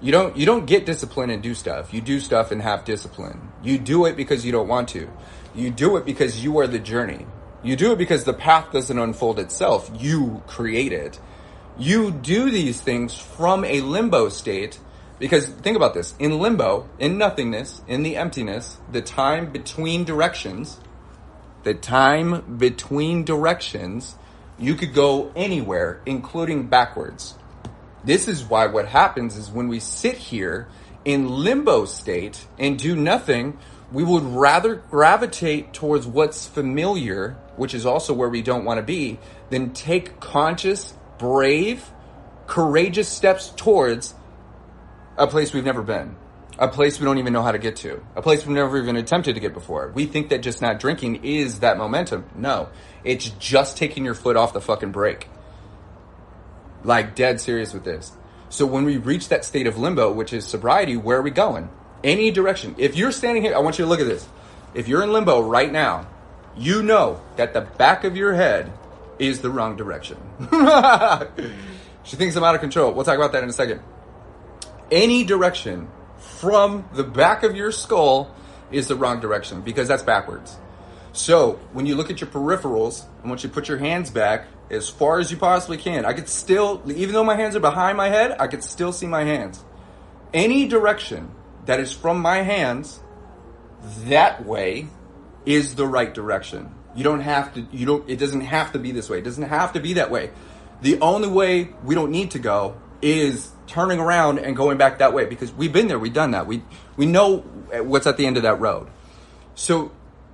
Speaker 1: You don't get discipline and do stuff. You do stuff and have discipline. You do it because you don't want to. You do it because you are the journey. You do it because the path doesn't unfold itself. You create it. You do these things from a limbo state, because think about this. In limbo, in nothingness, in the emptiness, the time between directions, you could go anywhere, including backwards. This is why what happens is when we sit here in limbo state and do nothing, we would rather gravitate towards what's familiar, which is also where we don't want to be, than take conscious, brave, courageous steps towards a place we've never been, a place we don't even know how to get to, a place we've never even attempted to get before. We think that just not drinking is that momentum. No, it's just taking your foot off the fucking brake. Like, dead serious with this. So when we reach that state of limbo, which is sobriety, where are we going? Any direction. If you're standing here, I want you to look at this. If you're in limbo right now, you know that the back of your head is the wrong direction. She thinks I'm out of control. We'll talk about that in a second. Any direction from the back of your skull is the wrong direction, because that's backwards. So when you look at your peripherals, I want you to put your hands back as far as you possibly can. I could still, even though my hands are behind my head, I could still see my hands. Any direction that is from my hands that way is the right direction. It doesn't have to be this way. It doesn't have to be that way. The only way we don't need to go is turning around and going back that way, because we've been there, we've done that. We know what's at the end of that road. So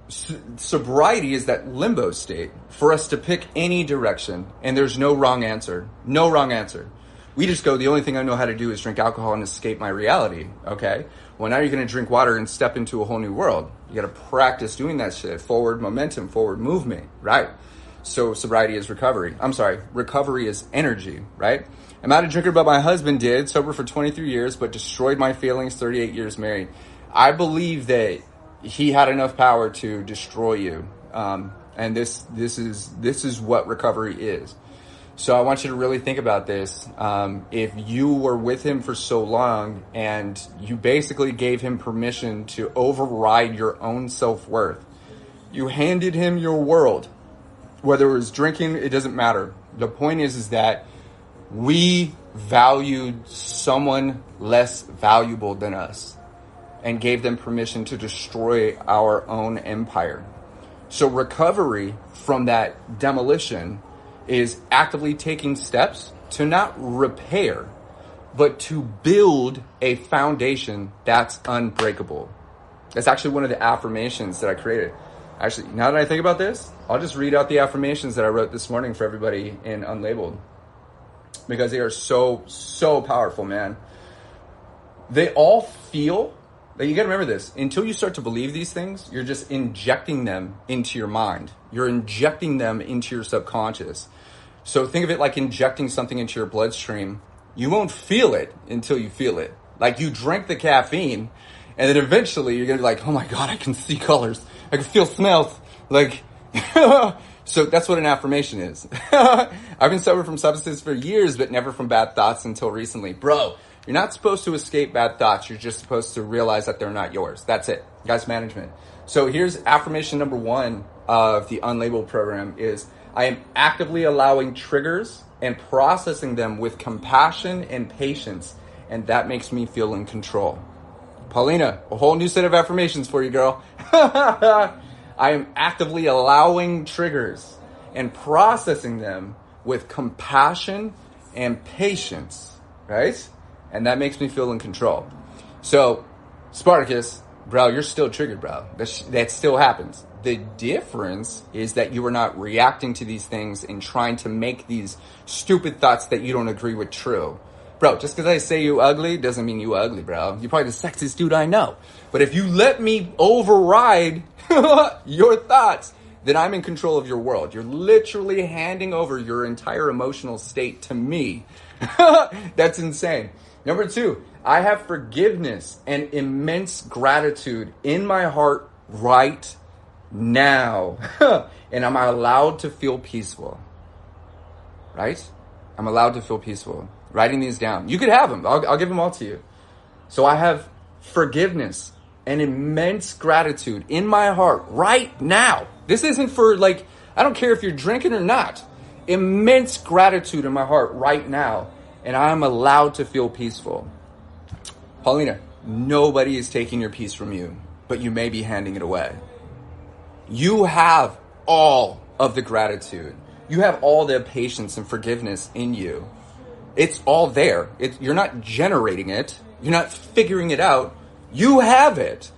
Speaker 1: sobriety is that limbo state for us to pick any direction, and there's no wrong answer. No wrong answer. We just go, the only thing I know how to do is drink alcohol and escape my reality. Okay? Well, now you're going to drink water and step into a whole new world. You got to practice doing that shit. Forward momentum, forward movement, right? So sobriety is recovery. Recovery is energy, right? I'm not a drinker, but my husband did. Sober for 23 years, but destroyed my feelings, 38 years married. I believe that he had enough power to destroy you. And this is what recovery is. So I want you to really think about this. If you were with him for so long and you basically gave him permission to override your own self-worth, you handed him your world, whether it was drinking, it doesn't matter. The point is that we valued someone less valuable than us and gave them permission to destroy our own empire. So recovery from that demolition is actively taking steps to not repair, but to build a foundation that's unbreakable. That's actually one of the affirmations that I created. Actually, now that I think about this, I'll just read out the affirmations that I wrote this morning for everybody in Unlabeled, because they are so, so powerful, man. They all feel, like, you gotta remember this, until you start to believe these things, you're just injecting them into your mind. You're injecting them into your subconscious. So think of it like injecting something into your bloodstream. You won't feel it until you feel it. Like, you drink the caffeine, and then eventually you're gonna be like, oh my God, I can see colors. I can feel smells. Like, so that's what an affirmation is. I've been sober from substances for years, but never from bad thoughts until recently. Bro, you're not supposed to escape bad thoughts. You're just supposed to realize that they're not yours. That's it. Guys, management. So here's affirmation number 1 of the Unlabeled program is, I am actively allowing triggers and processing them with compassion and patience, and that makes me feel in control. Paulina, a whole new set of affirmations for you, girl. I am actively allowing triggers and processing them with compassion and patience, right? And that makes me feel in control. So, Spartacus, bro, you're still triggered, bro. That still happens. The difference is that you are not reacting to these things and trying to make these stupid thoughts that you don't agree with true. Bro, just because I say you ugly doesn't mean you ugly, bro. You're probably the sexiest dude I know. But if you let me override your thoughts, then I'm in control of your world. You're literally handing over your entire emotional state to me. That's insane. Number 2, I have forgiveness and immense gratitude in my heart right now. And I'm allowed to feel peaceful. Right? I'm allowed to feel peaceful. Writing these down. You could have them. I'll give them all to you. So I have forgiveness and immense gratitude in my heart right now. This isn't for, like, I don't care if you're drinking or not. Immense gratitude in my heart right now. And I'm allowed to feel peaceful. Paulina, nobody is taking your peace from you, but you may be handing it away. You have all of the gratitude. You have all the patience and forgiveness in you. It's all there. You're not generating it. You're not figuring it out. You have it.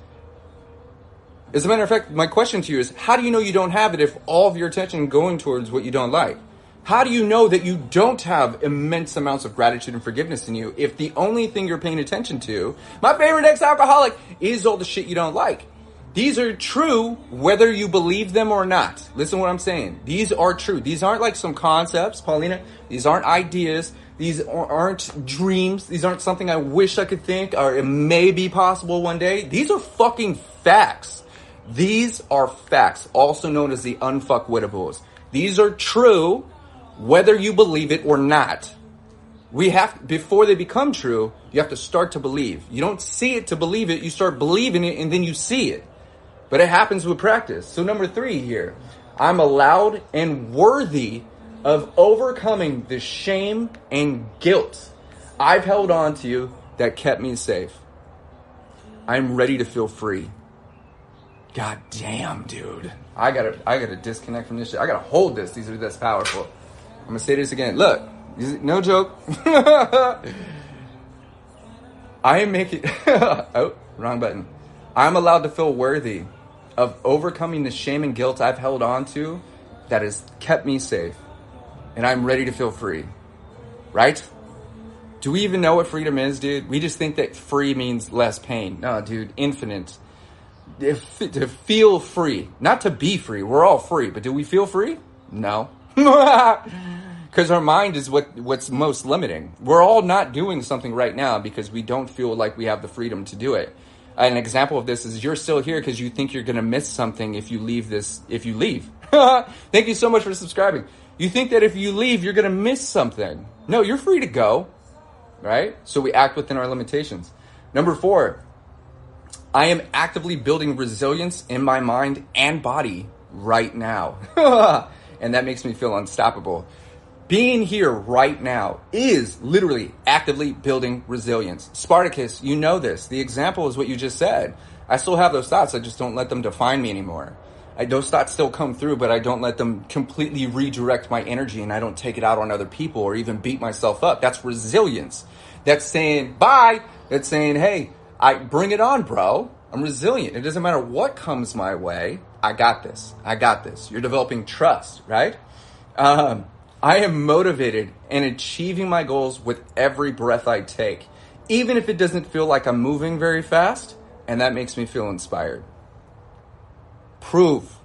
Speaker 1: As a matter of fact, my question to you is, how do you know you don't have it if all of your attention is going towards what you don't like? How do you know that you don't have immense amounts of gratitude and forgiveness in you if the only thing you're paying attention to, my favorite ex-alcoholic, is all the shit you don't like? These are true whether you believe them or not. Listen to what I'm saying. These are true. These aren't like some concepts, Paulina. These aren't ideas. These aren't dreams. These aren't something I wish I could think or it may be possible one day. These are fucking facts. These are facts, also known as the unfuckwittables. These are true whether you believe it or not. Before they become true, you have to start to believe. You don't see it to believe it. You start believing it and then you see it. but it happens with practice. So number 3 here, I'm allowed and worthy of overcoming the shame and guilt I've held on to that kept me safe. I'm ready to feel free. God damn, dude. I gotta disconnect from this shit. I gotta hold this. These are this powerful. I'm gonna say this again. Look, no joke. I am making... oh, wrong button. I'm allowed to feel worthy of overcoming the shame and guilt I've held on to that has kept me safe. And I'm ready to feel free. Right? Do we even know what freedom is, dude? We just think that free means less pain. No, dude, infinite. To feel free. Not to be free. We're all free. But do we feel free? No. Because our mind is what's most limiting. We're all not doing something right now because we don't feel like we have the freedom to do it. An example of this is you're still here because you think you're going to miss something if you leave. Thank you so much for subscribing. You think that if you leave, you're going to miss something. No, you're free to go. Right? So we act within our limitations. Number 4, I am actively building resilience in my mind and body right now. And that makes me feel unstoppable. Being here right now is literally actively building resilience. Spartacus, you know this. The example is what you just said. I still have those thoughts. I just don't let them define me anymore. Those thoughts still come through, but I don't let them completely redirect my energy, and I don't take it out on other people or even beat myself up. That's resilience. That's saying bye. That's saying, hey, I bring it on, bro. I'm resilient. It doesn't matter what comes my way. I got this. I got this. You're developing trust, right? I am motivated and achieving my goals with every breath I take, even if it doesn't feel like I'm moving very fast, and that makes me feel inspired. Proof.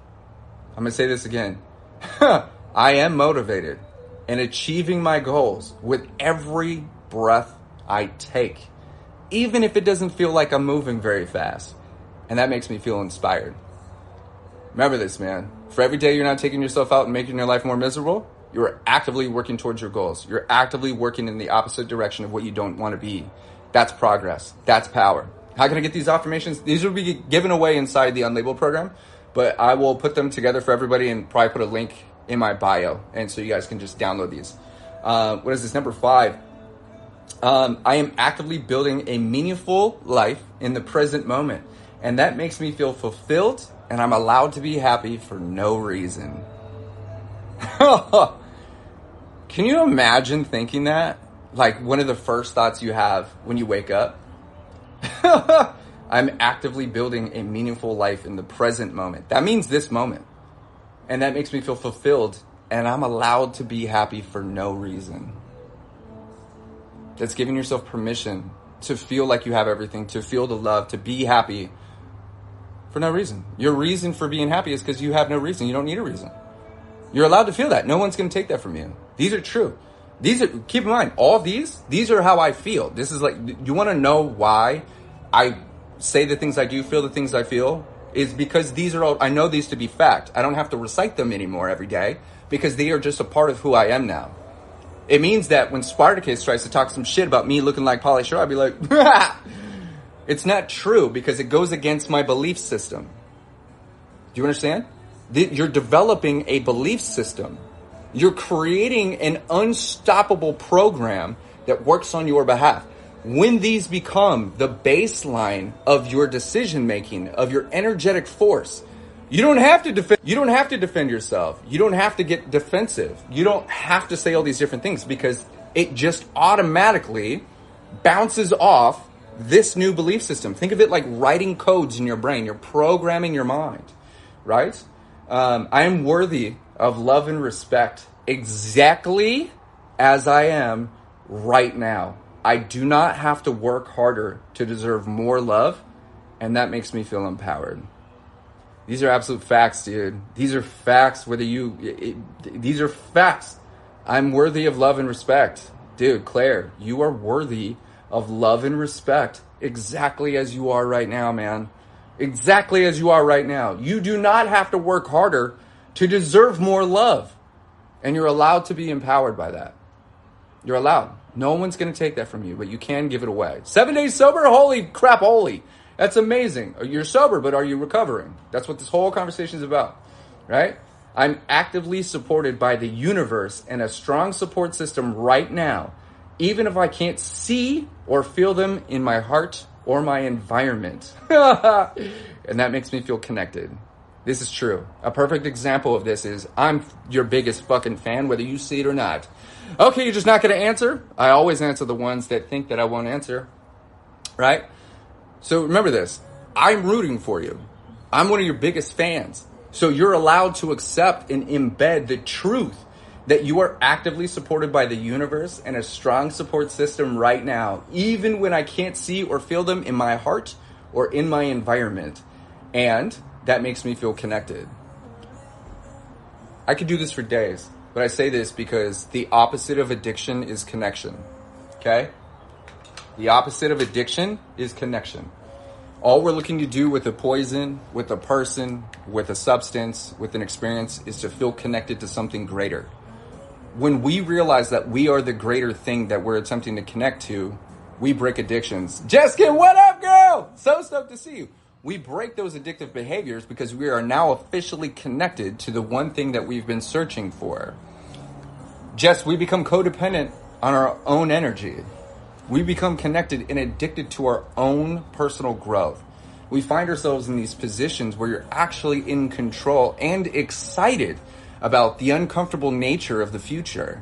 Speaker 1: I'm going to say this again. I am motivated and achieving my goals with every breath I take, even if it doesn't feel like I'm moving very fast. And that makes me feel inspired. Remember this, man. For every day you're not taking yourself out and making your life more miserable, you're actively working towards your goals. You're actively working in the opposite direction of what you don't want to be. That's progress. That's power. How can I get these affirmations? These will be given away inside the Unlabeled program, but I will put them together for everybody and probably put a link in my bio. And so you guys can just download these. What is this? Number 5. I am actively building a meaningful life in the present moment. And that makes me feel fulfilled, and I'm allowed to be happy for no reason. Can you imagine thinking that? Like one of the first thoughts you have when you wake up? I'm actively building a meaningful life in the present moment. That means this moment. And that makes me feel fulfilled, and I'm allowed to be happy for no reason. That's giving yourself permission to feel like you have everything, to feel the love, to be happy for no reason. Your reason for being happy is because you have no reason. You don't need a reason. You're allowed to feel that. No one's going to take that from you. These are true. Keep in mind, all these are how I feel. This is like, you want to know why I say the things I do, feel the things I feel, is because these are all, I know these to be fact. I don't have to recite them anymore every day because they are just a part of who I am now. It means that when Spartacus tries to talk some shit about me looking like Pauly Shore, I'd be like, it's not true because it goes against my belief system. Do you understand? You're developing a belief system. You're creating an unstoppable program that works on your behalf. When these become the baseline of your decision making, of your energetic force, you don't have to defend. You don't have to defend yourself. You don't have to get defensive. You don't have to say all these different things because it just automatically bounces off this new belief system. Think of it like writing codes in your brain. You're programming your mind, right? I am worthy of love and respect exactly as I am right now. I do not have to work harder to deserve more love, and that makes me feel empowered. These are absolute facts, dude. These are facts, these are facts. I'm worthy of love and respect. Dude, Claire, you are worthy of love and respect exactly as you are right now, man. Exactly as you are right now. You do not have to work harder to deserve more love. And you're allowed to be empowered by that. You're allowed. No one's going to take that from you, but you can give it away. 7 days sober? Holy crap, holy. That's amazing. You're sober, but are you recovering? That's what this whole conversation is about, right? I'm actively supported by the universe and a strong support system right now, even if I can't see or feel them in my heart or my environment. And that makes me feel connected. This is true. A perfect example of this is I'm your biggest fucking fan, whether you see it or not. Okay, you're just not going to answer? I always answer the ones that think that I won't answer, right? So remember this. I'm rooting for you. I'm one of your biggest fans. So you're allowed to accept and embed the truth that you are actively supported by the universe and a strong support system right now, even when I can't see or feel them in my heart or in my environment. And that makes me feel connected. I could do this for days, but I say this because the opposite of addiction is connection. Okay? The opposite of addiction is connection. All we're looking to do with a poison, with a person, with a substance, with an experience is to feel connected to something greater. When we realize that we are the greater thing that we're attempting to connect to, we break addictions. Jessica, what up, girl? So stoked to see you. We break those addictive behaviors because we are now officially connected to the one thing that we've been searching for. Jess, we become codependent on our own energy. We become connected and addicted to our own personal growth. We find ourselves in these positions where you're actually in control and excited about the uncomfortable nature of the future.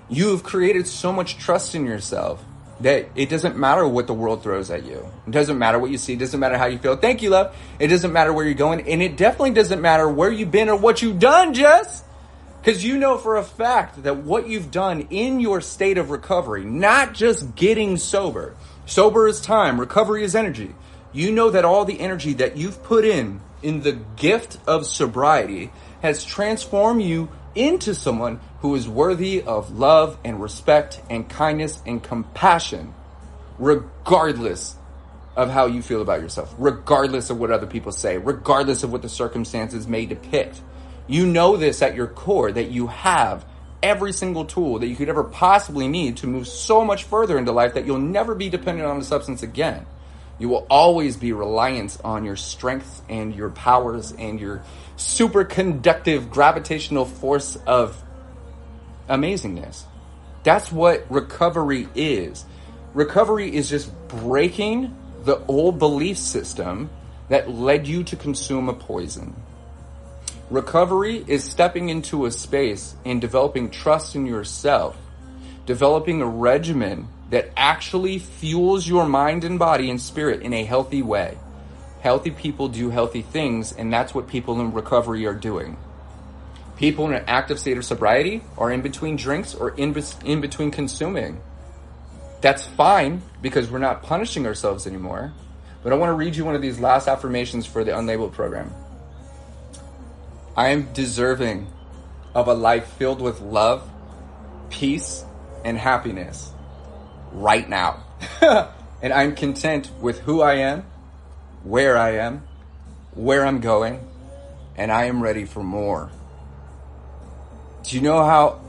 Speaker 1: You have created so much trust in yourself that it doesn't matter what the world throws at you. It doesn't matter what you see. It doesn't matter how you feel. Thank you, love. It doesn't matter where you're going. And it definitely doesn't matter where you've been or what you've done, Jess. Because you know for a fact that what you've done in your state of recovery, not just getting sober. Sober is time. Recovery is energy. You know that all the energy that you've put in the gift of sobriety has transformed you into someone who is worthy of love and respect and kindness and compassion, regardless of how you feel about yourself, regardless of what other people say, regardless of what the circumstances may depict. You know this at your core, that you have every single tool that you could ever possibly need to move so much further into life that you'll never be dependent on a substance again. You will always be reliant on your strength and your powers and your superconductive gravitational force of amazingness. That's what recovery is. Recovery is just breaking the old belief system that led you to consume a poison. Recovery is stepping into a space and developing trust in yourself, developing a regimen that actually fuels your mind and body and spirit in a healthy way. Healthy people do healthy things, and that's what people in recovery are doing. People in an active state of sobriety are in between drinks or in between consuming. That's fine because we're not punishing ourselves anymore. But I want to read you one of these last affirmations for the Unlabeled program. I am deserving of a life filled with love, peace, and happiness right now. And I'm content with who I am, where I'm going, and I am ready for more. Do you know how,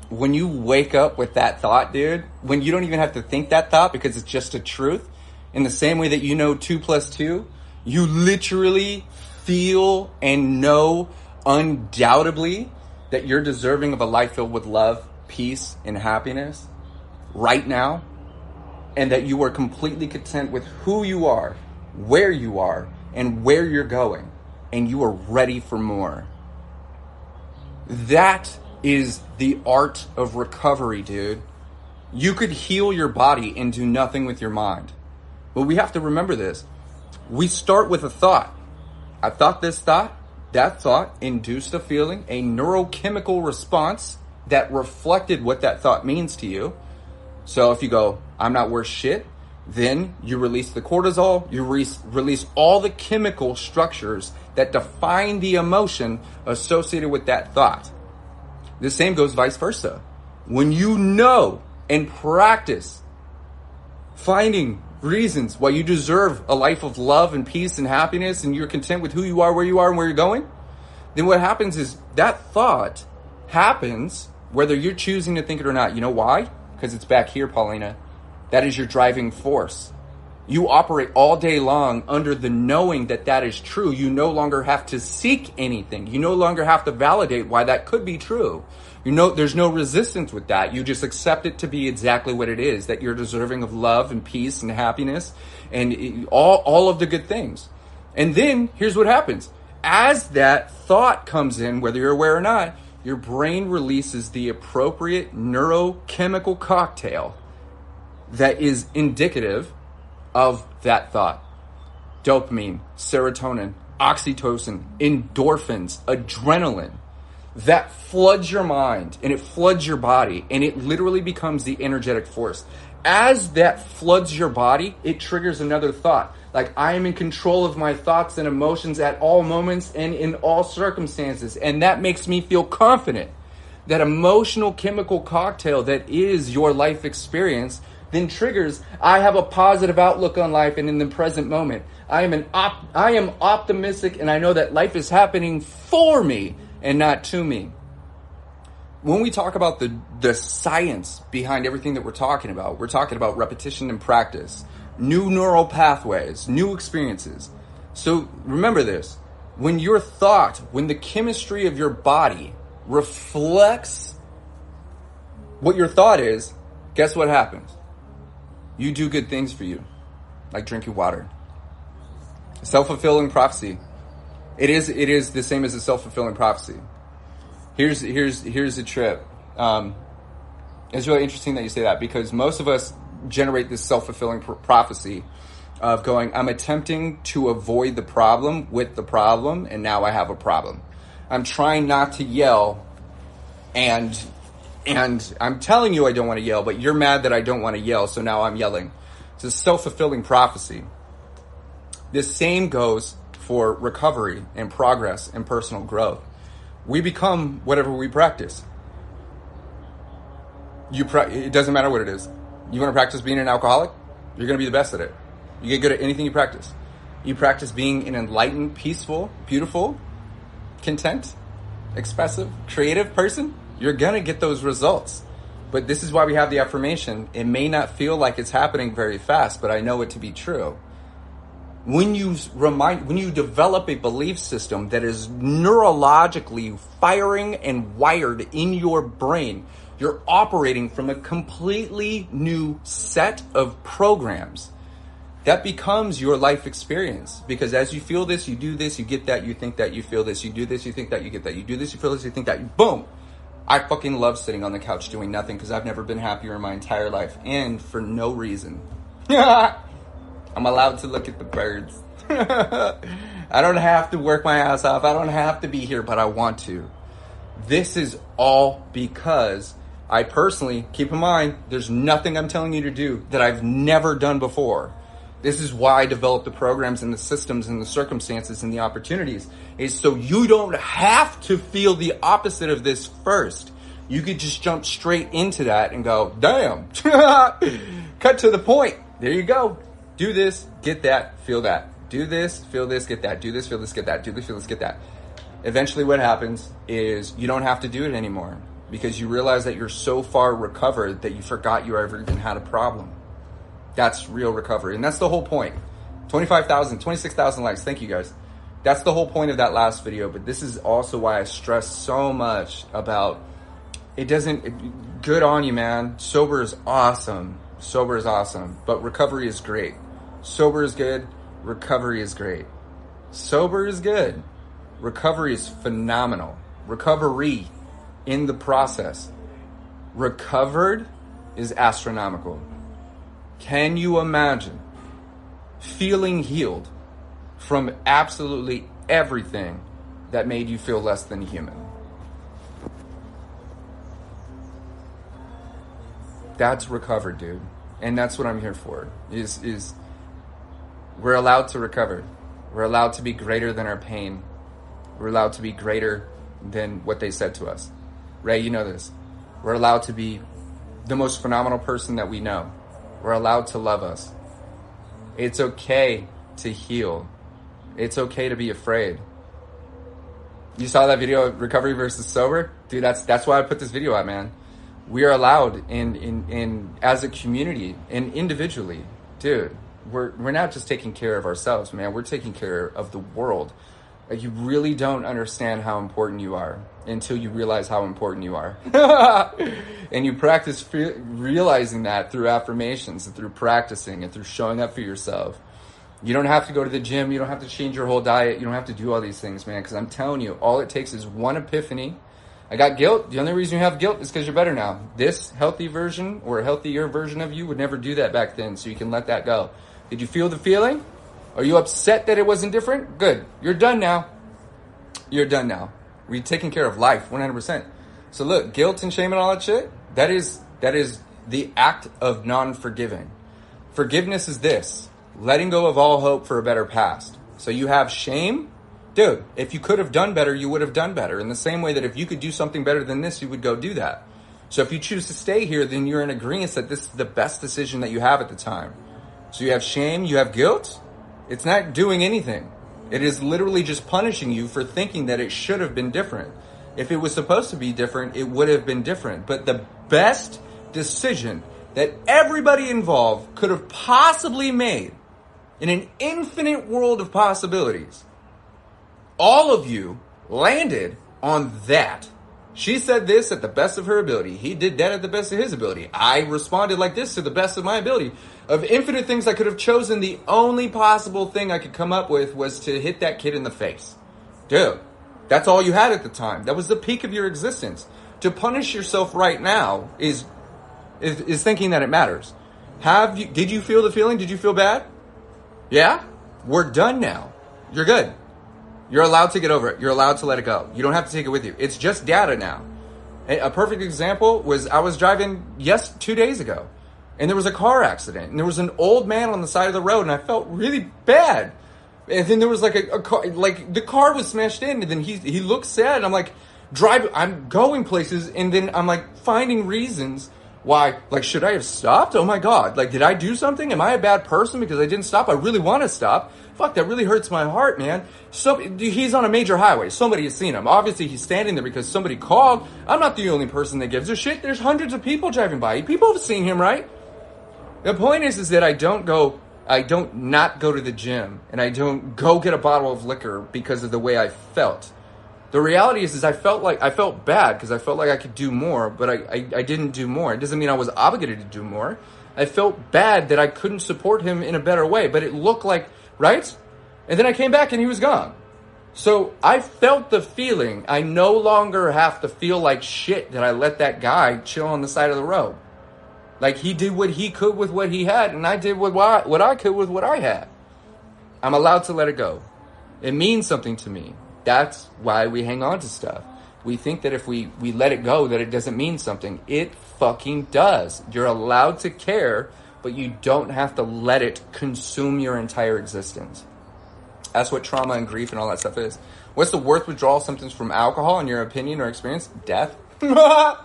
Speaker 1: when you wake up with that thought, dude, when you don't even have to think that thought because it's just a truth, in the same way that you know 2 + 2, you literally feel and know undoubtedly that you're deserving of a life filled with love, peace, and happiness right now, and that you are completely content with who you are, and where you're going, and you are ready for more. That is the art of recovery, dude. You could heal your body and do nothing with your mind. But we have to remember this. We start with a thought. I thought this thought. That thought induced a feeling, a neurochemical response that reflected what that thought means to you. So if you go, I'm not worth shit, then you release the cortisol, you release all the chemical structures that define the emotion associated with that thought. The same goes vice versa. When you know and practice finding reasons why you deserve a life of love and peace and happiness, and you're content with who you are, and where you're going, then what happens is that thought happens whether you're choosing to think it or not. You know why? Because it's back here, Paulina. That is your driving force. You operate all day long under the knowing that that is true. You no longer have to seek anything. You no longer have to validate why that could be true. You know, there's no resistance with that. You just accept it to be exactly what it is, that you're deserving of love and peace and happiness and all of the good things. And then here's what happens. As that thought comes in, whether you're aware or not, your brain releases the appropriate neurochemical cocktail that is indicative of that thought. Dopamine, serotonin, oxytocin, endorphins, adrenaline. That floods your mind and it floods your body and it literally becomes the energetic force. As that floods your body, it triggers another thought. Like, I am in control of my thoughts and emotions at all moments and in all circumstances. And that makes me feel confident. That emotional chemical cocktail that is your life experience then triggers, I have a positive outlook on life and in the present moment. I am optimistic and I know that life is happening for me and not to me. When we talk about the science behind everything that we're talking about repetition and practice, new neural pathways, new experiences. So remember this, when the chemistry of your body reflects what your thought is, guess what happens? You do good things for you, like drinking water. Self-fulfilling prophecy. It is the same as a self-fulfilling prophecy. Here's the trip. It's really interesting that you say that, because most of us generate this self-fulfilling prophecy of going, I'm attempting to avoid the problem with the problem, and now I have a problem. I'm trying not to yell, and I'm telling you I don't want to yell, but you're mad that I don't want to yell, so now I'm yelling. It's a self-fulfilling prophecy. The same goes for recovery and progress and personal growth. We become whatever we practice. It doesn't matter what it is. You want to practice being an alcoholic? You're going to be the best at it. You get good at anything you practice. You practice being an enlightened, peaceful, beautiful, content, expressive, creative person, you're going to get those results. But this is why we have the affirmation. It may not feel like it's happening very fast, but I know it to be true. When you develop a belief system that is neurologically firing and wired in your brain, you're operating from a completely new set of programs. That becomes your life experience, because as you feel this, you do this, you get that, you think that, you feel this, you do this, you think that, you get that, you do this, you feel this, you think that, boom. I fucking love sitting on the couch doing nothing, because I've never been happier in my entire life, and for no reason. I'm allowed to look at the birds. I don't have to work my ass off. I don't have to be here, but I want to. This is all because I personally, keep in mind, there's nothing I'm telling you to do that I've never done before. This is why I developed the programs and the systems and the circumstances and the opportunities, is so you don't have to feel the opposite of this first. You could just jump straight into that and go, damn, cut to the point. There you go. Do this, get that, feel that. Do this, feel this, get that. Do this, feel this, get that. Do this, feel this, get that. Eventually what happens is you don't have to do it anymore, because you realize that you're so far recovered that you forgot you ever even had a problem. That's real recovery. And that's the whole point. 25,000, 26,000 likes. Thank you guys. That's the whole point of that last video. But this is also why I stress so much about good on you, man. Sober is awesome. Sober is awesome. But recovery is great. Sober is good. Recovery is great. Sober is good. Recovery is phenomenal. Recovery in the process. Recovered is astronomical. Can you imagine feeling healed from absolutely everything that made you feel less than human? That's recovered, dude. And that's what I'm here for, is we're allowed to recover. We're allowed to be greater than our pain. We're allowed to be greater than what they said to us. Ray, you know this. We're allowed to be the most phenomenal person that we know. We're allowed to love us. It's okay to heal. It's okay to be afraid. You saw that video, recovery versus sober? Dude, that's why I put this video out, man. We are allowed in as a community and individually, dude, we're not just taking care of ourselves, man. We're taking care of the world. Like, you really don't understand how important you are until you realize how important you are. And you practice realizing that through affirmations and through practicing and through showing up for yourself. You don't have to go to the gym. You don't have to change your whole diet. You don't have to do all these things, man, because I'm telling you, all it takes is one epiphany. I got guilt. The only reason you have guilt is because you're better now. This healthy version or a healthier version of you would never do that back then, so you can let that go. Did you feel the feeling? Are you upset that it wasn't different? Good. You're done now. You're done now. We're taking care of life 100%. So look, guilt and shame and all that shit, that is the act of non-forgiving. Forgiveness is this: letting go of all hope for a better past. So you have shame? Dude, if you could have done better, you would have done better. In the same way that if you could do something better than this, you would go do that. So if you choose to stay here, then you're in agreement that this is the best decision that you have at the time. So you have shame, you have guilt. It's not doing anything. It is literally just punishing you for thinking that it should have been different. If it was supposed to be different, it would have been different. But the best decision that everybody involved could have possibly made in an infinite world of possibilities, all of you landed on that. She said this at the best of her ability. He did that at the best of his ability. I responded like this to the best of my ability. Of infinite things I could have chosen, the only possible thing I could come up with was to hit that kid in the face. Dude, that's all you had at the time. That was the peak of your existence. To punish yourself right now is thinking that it matters. Did you feel the feeling? Did you feel bad? Yeah? We're done now. You're good. You're allowed to get over it. You're allowed to let it go. You don't have to take it with you. It's just data now. A perfect example was I was driving 2 days ago, and there was a car accident, and there was an old man on the side of the road, and I felt really bad. And then there was like a car, like the car was smashed in, and then he looked sad, and I'm like, I'm going places, and then I'm like finding reasons why, like, should I have stopped? Oh my God, like, did I do something? Am I a bad person because I didn't stop? I really want to stop. Fuck, that really hurts my heart, man. So he's on a major highway. Somebody has seen him. Obviously, he's standing there because somebody called. I'm not the only person that gives a shit. There's hundreds of people driving by. People have seen him, right? The point is that I don't not go to the gym, and I don't go get a bottle of liquor because of the way I felt. The reality is I felt bad because I felt like I could do more, but I didn't do more. It doesn't mean I was obligated to do more. I felt bad that I couldn't support him in a better way, but it looked like, right? And then I came back and he was gone. So I felt the feeling. I no longer have to feel like shit that I let that guy chill on the side of the road. Like, he did what he could with what he had, and I did what I could with what I had. I'm allowed to let it go. It means something to me. That's why we hang on to stuff. We think that if we let it go, that it doesn't mean something. It fucking does. You're allowed to care, but you don't have to let it consume your entire existence. That's what trauma and grief and all that stuff is. What's the worst withdrawal symptoms from alcohol, in your opinion or experience? Death. Motherfucker,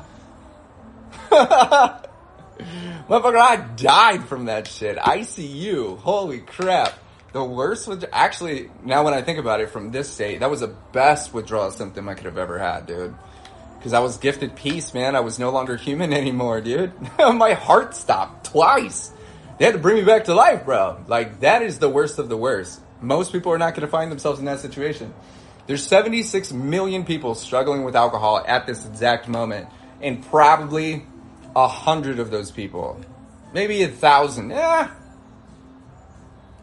Speaker 1: I died from that shit. ICU. Holy crap. The worst actually, now when I think about it from this state, that was the best withdrawal symptom I could have ever had, dude. Because I was gifted peace, man. I was no longer human anymore, dude. My heart stopped twice. They had to bring me back to life, bro. Like, that is the worst of the worst. Most people are not going to find themselves in that situation. There's 76 million people struggling with alcohol at this exact moment. And probably 100 of those people, maybe 1,000,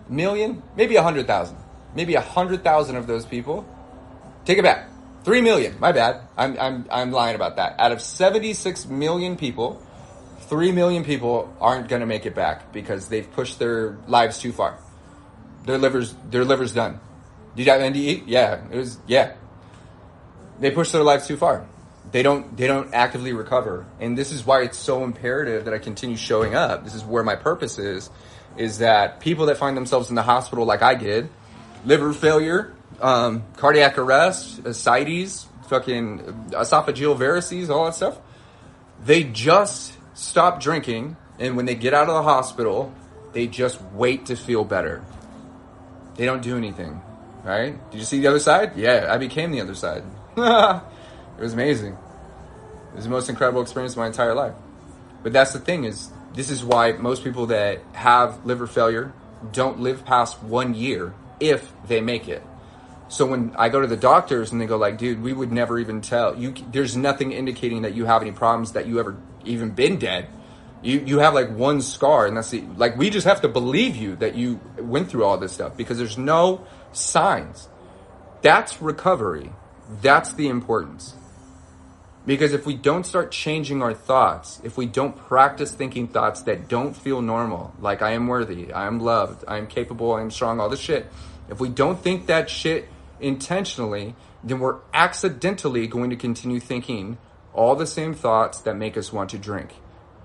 Speaker 1: million, maybe 100,000, maybe 100,000 of those people. Take it back. 3 million. My bad. I'm lying about that. Out of 76 million people, 3 million people aren't going to make it back because they've pushed their lives too far. Their liver's done. Did you have NDE? Yeah. They pushed their lives too far. They don't actively recover. And this is why it's so imperative that I continue showing up. This is where my purpose is that people that find themselves in the hospital like I did, liver failure, cardiac arrest, ascites, fucking esophageal varices, all that stuff, they just stop drinking, and when they get out of the hospital, they just wait to feel better. They don't do anything, right? Did you see the other side? Yeah, I became the other side. It was amazing. It was the most incredible experience of my entire life. But that's the thing is, this is why most people that have liver failure, don't live past 1 year if they make it. So when I go to the doctors and they go like, dude, we would never even tell you. There's nothing indicating that you have any problems, that you ever even been dead. You have like one scar, and that's like, we just have to believe you that you went through all this stuff because there's no signs. That's recovery. That's the importance. Because if we don't start changing our thoughts, if we don't practice thinking thoughts that don't feel normal, like I am worthy, I am loved, I am capable, I am strong, all this shit, if we don't think that shit intentionally, then we're accidentally going to continue thinking all the same thoughts that make us want to drink.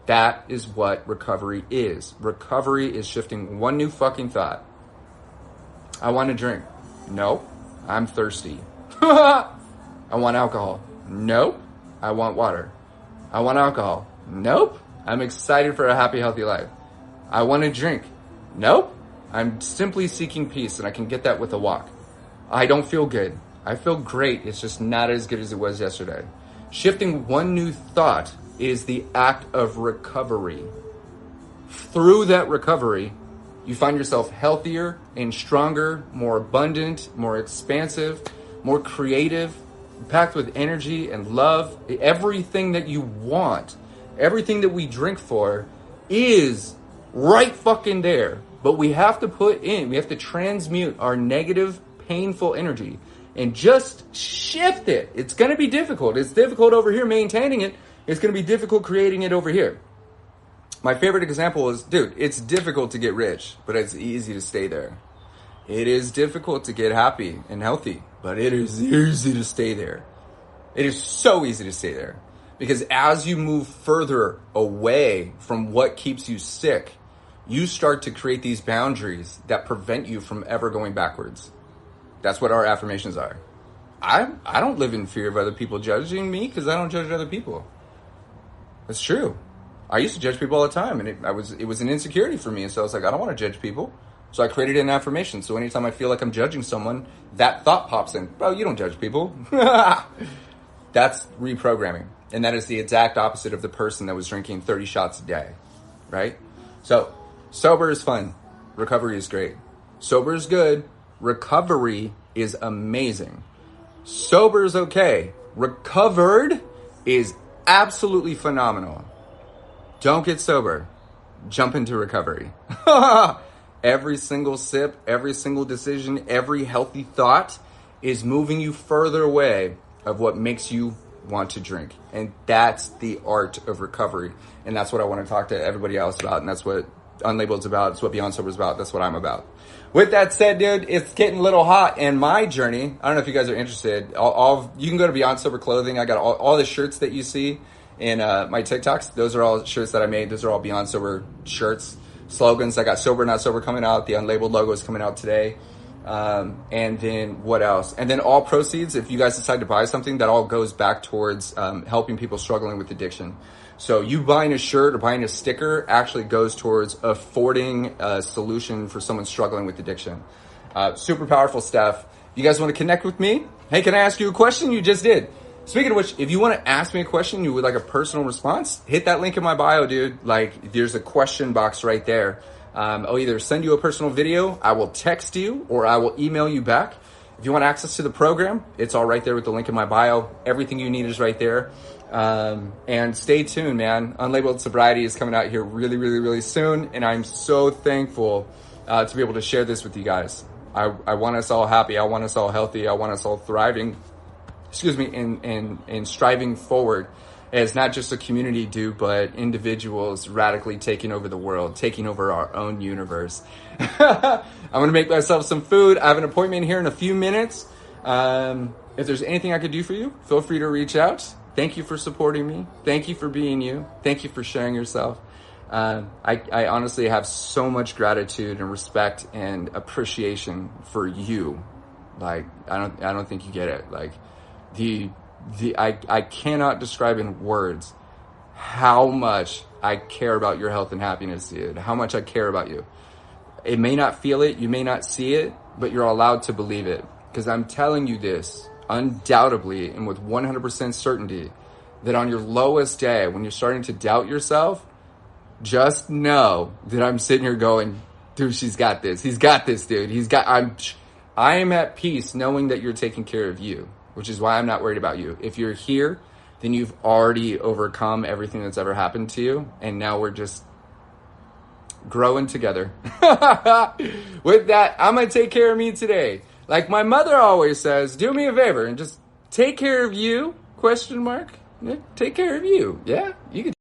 Speaker 1: That is what recovery is. Recovery is shifting one new fucking thought. I want to drink. Nope. I'm thirsty. I want alcohol. Nope. I want water. I want alcohol. Nope. I'm excited for a happy, healthy life. I want to drink. Nope. I'm simply seeking peace, and I can get that with a walk. I don't feel good. I feel great. It's just not as good as it was yesterday. Shifting one new thought is the act of recovery. Through that recovery, you find yourself healthier and stronger, more abundant, more expansive, more creative, packed with energy and love. Everything that you want, everything that we drink for is right fucking there. But we have to we have to transmute our negative, painful energy and just shift it. It's going to be difficult. It's difficult over here maintaining it. It's going to be difficult creating it over here. My favorite example is, dude, it's difficult to get rich, but it's easy to stay there. It is difficult to get happy and healthy, but it is easy to stay there. It is so easy to stay there. Because as you move further away from what keeps you sick, you start to create these boundaries that prevent you from ever going backwards. That's what our affirmations are. I don't live in fear of other people judging me because I don't judge other people. That's true. I used to judge people all the time, and it was an insecurity for me. And so I was like, I don't want to judge people. So I created an affirmation. So anytime I feel like I'm judging someone, that thought pops in. Bro, you don't judge people. That's reprogramming. And that is the exact opposite of the person that was drinking 30 shots a day, right? So sober is fun. Recovery is great. Sober is good. Recovery is amazing. Sober is okay. Recovered is absolutely phenomenal. Don't get sober. Jump into recovery. Every single sip, every single decision, every healthy thought is moving you further away of what makes you want to drink. And that's the art of recovery. And that's what I want to talk to everybody else about. And that's what Unlabeled is about. It's what Beyond Sober is about. That's what I'm about. With that said, dude, it's getting a little hot. And my journey, I don't know if you guys are interested. You can go to Beyond Sober Clothing. I got all the shirts that you see in my TikToks. Those are all shirts that I made. Those are all Beyond Sober shirts. Slogans. I got Sober Not Sober coming out. The Unlabeled logo is coming out today. And then what else? And then all proceeds, if you guys decide to buy something, that all goes back towards helping people struggling with addiction. So you buying a shirt or buying a sticker actually goes towards affording a solution for someone struggling with addiction. Super powerful stuff. You guys want to connect with me? Hey, can I ask you a question? You just did. Speaking of which, if you want to ask me a question, you would like a personal response, hit that link in my bio, dude. Like, there's a question box right there. I'll either send you a personal video, I will text you, or I will email you back. If you want access to the program, it's all right there with the link in my bio. Everything you need is right there. And stay tuned, man. Unlabeled Sobriety is coming out here really, really, really soon. And I'm so thankful to be able to share this with you guys. I want us all happy. I want us all healthy. I want us all thriving. And striving forward as not just a community do, but individuals radically taking over the world, taking over our own universe. I'm going to make myself some food. I have an appointment here in a few minutes. If there's anything I could do for you, feel free to reach out. Thank you for supporting me. Thank you for being you. Thank you for sharing yourself. I honestly have so much gratitude and respect and appreciation for you. Like, I don't think you get it. Like, I cannot describe in words how much I care about your health and happiness, dude. How much I care about you. It may not feel it, you may not see it, but you're allowed to believe it. Because I'm telling you this undoubtedly and with 100% certainty that on your lowest day, when you're starting to doubt yourself, just know that I'm sitting here going, Dude, she's got this. He's got this, dude. I am at peace knowing that you're taking care of you, which is why I'm not worried about you. If you're here, then you've already overcome everything that's ever happened to you. And now we're just growing together. With that, I'm going to take care of me today. Like my mother always says, do me a favor and just take care of you, question mark. Take care of you. Yeah, you can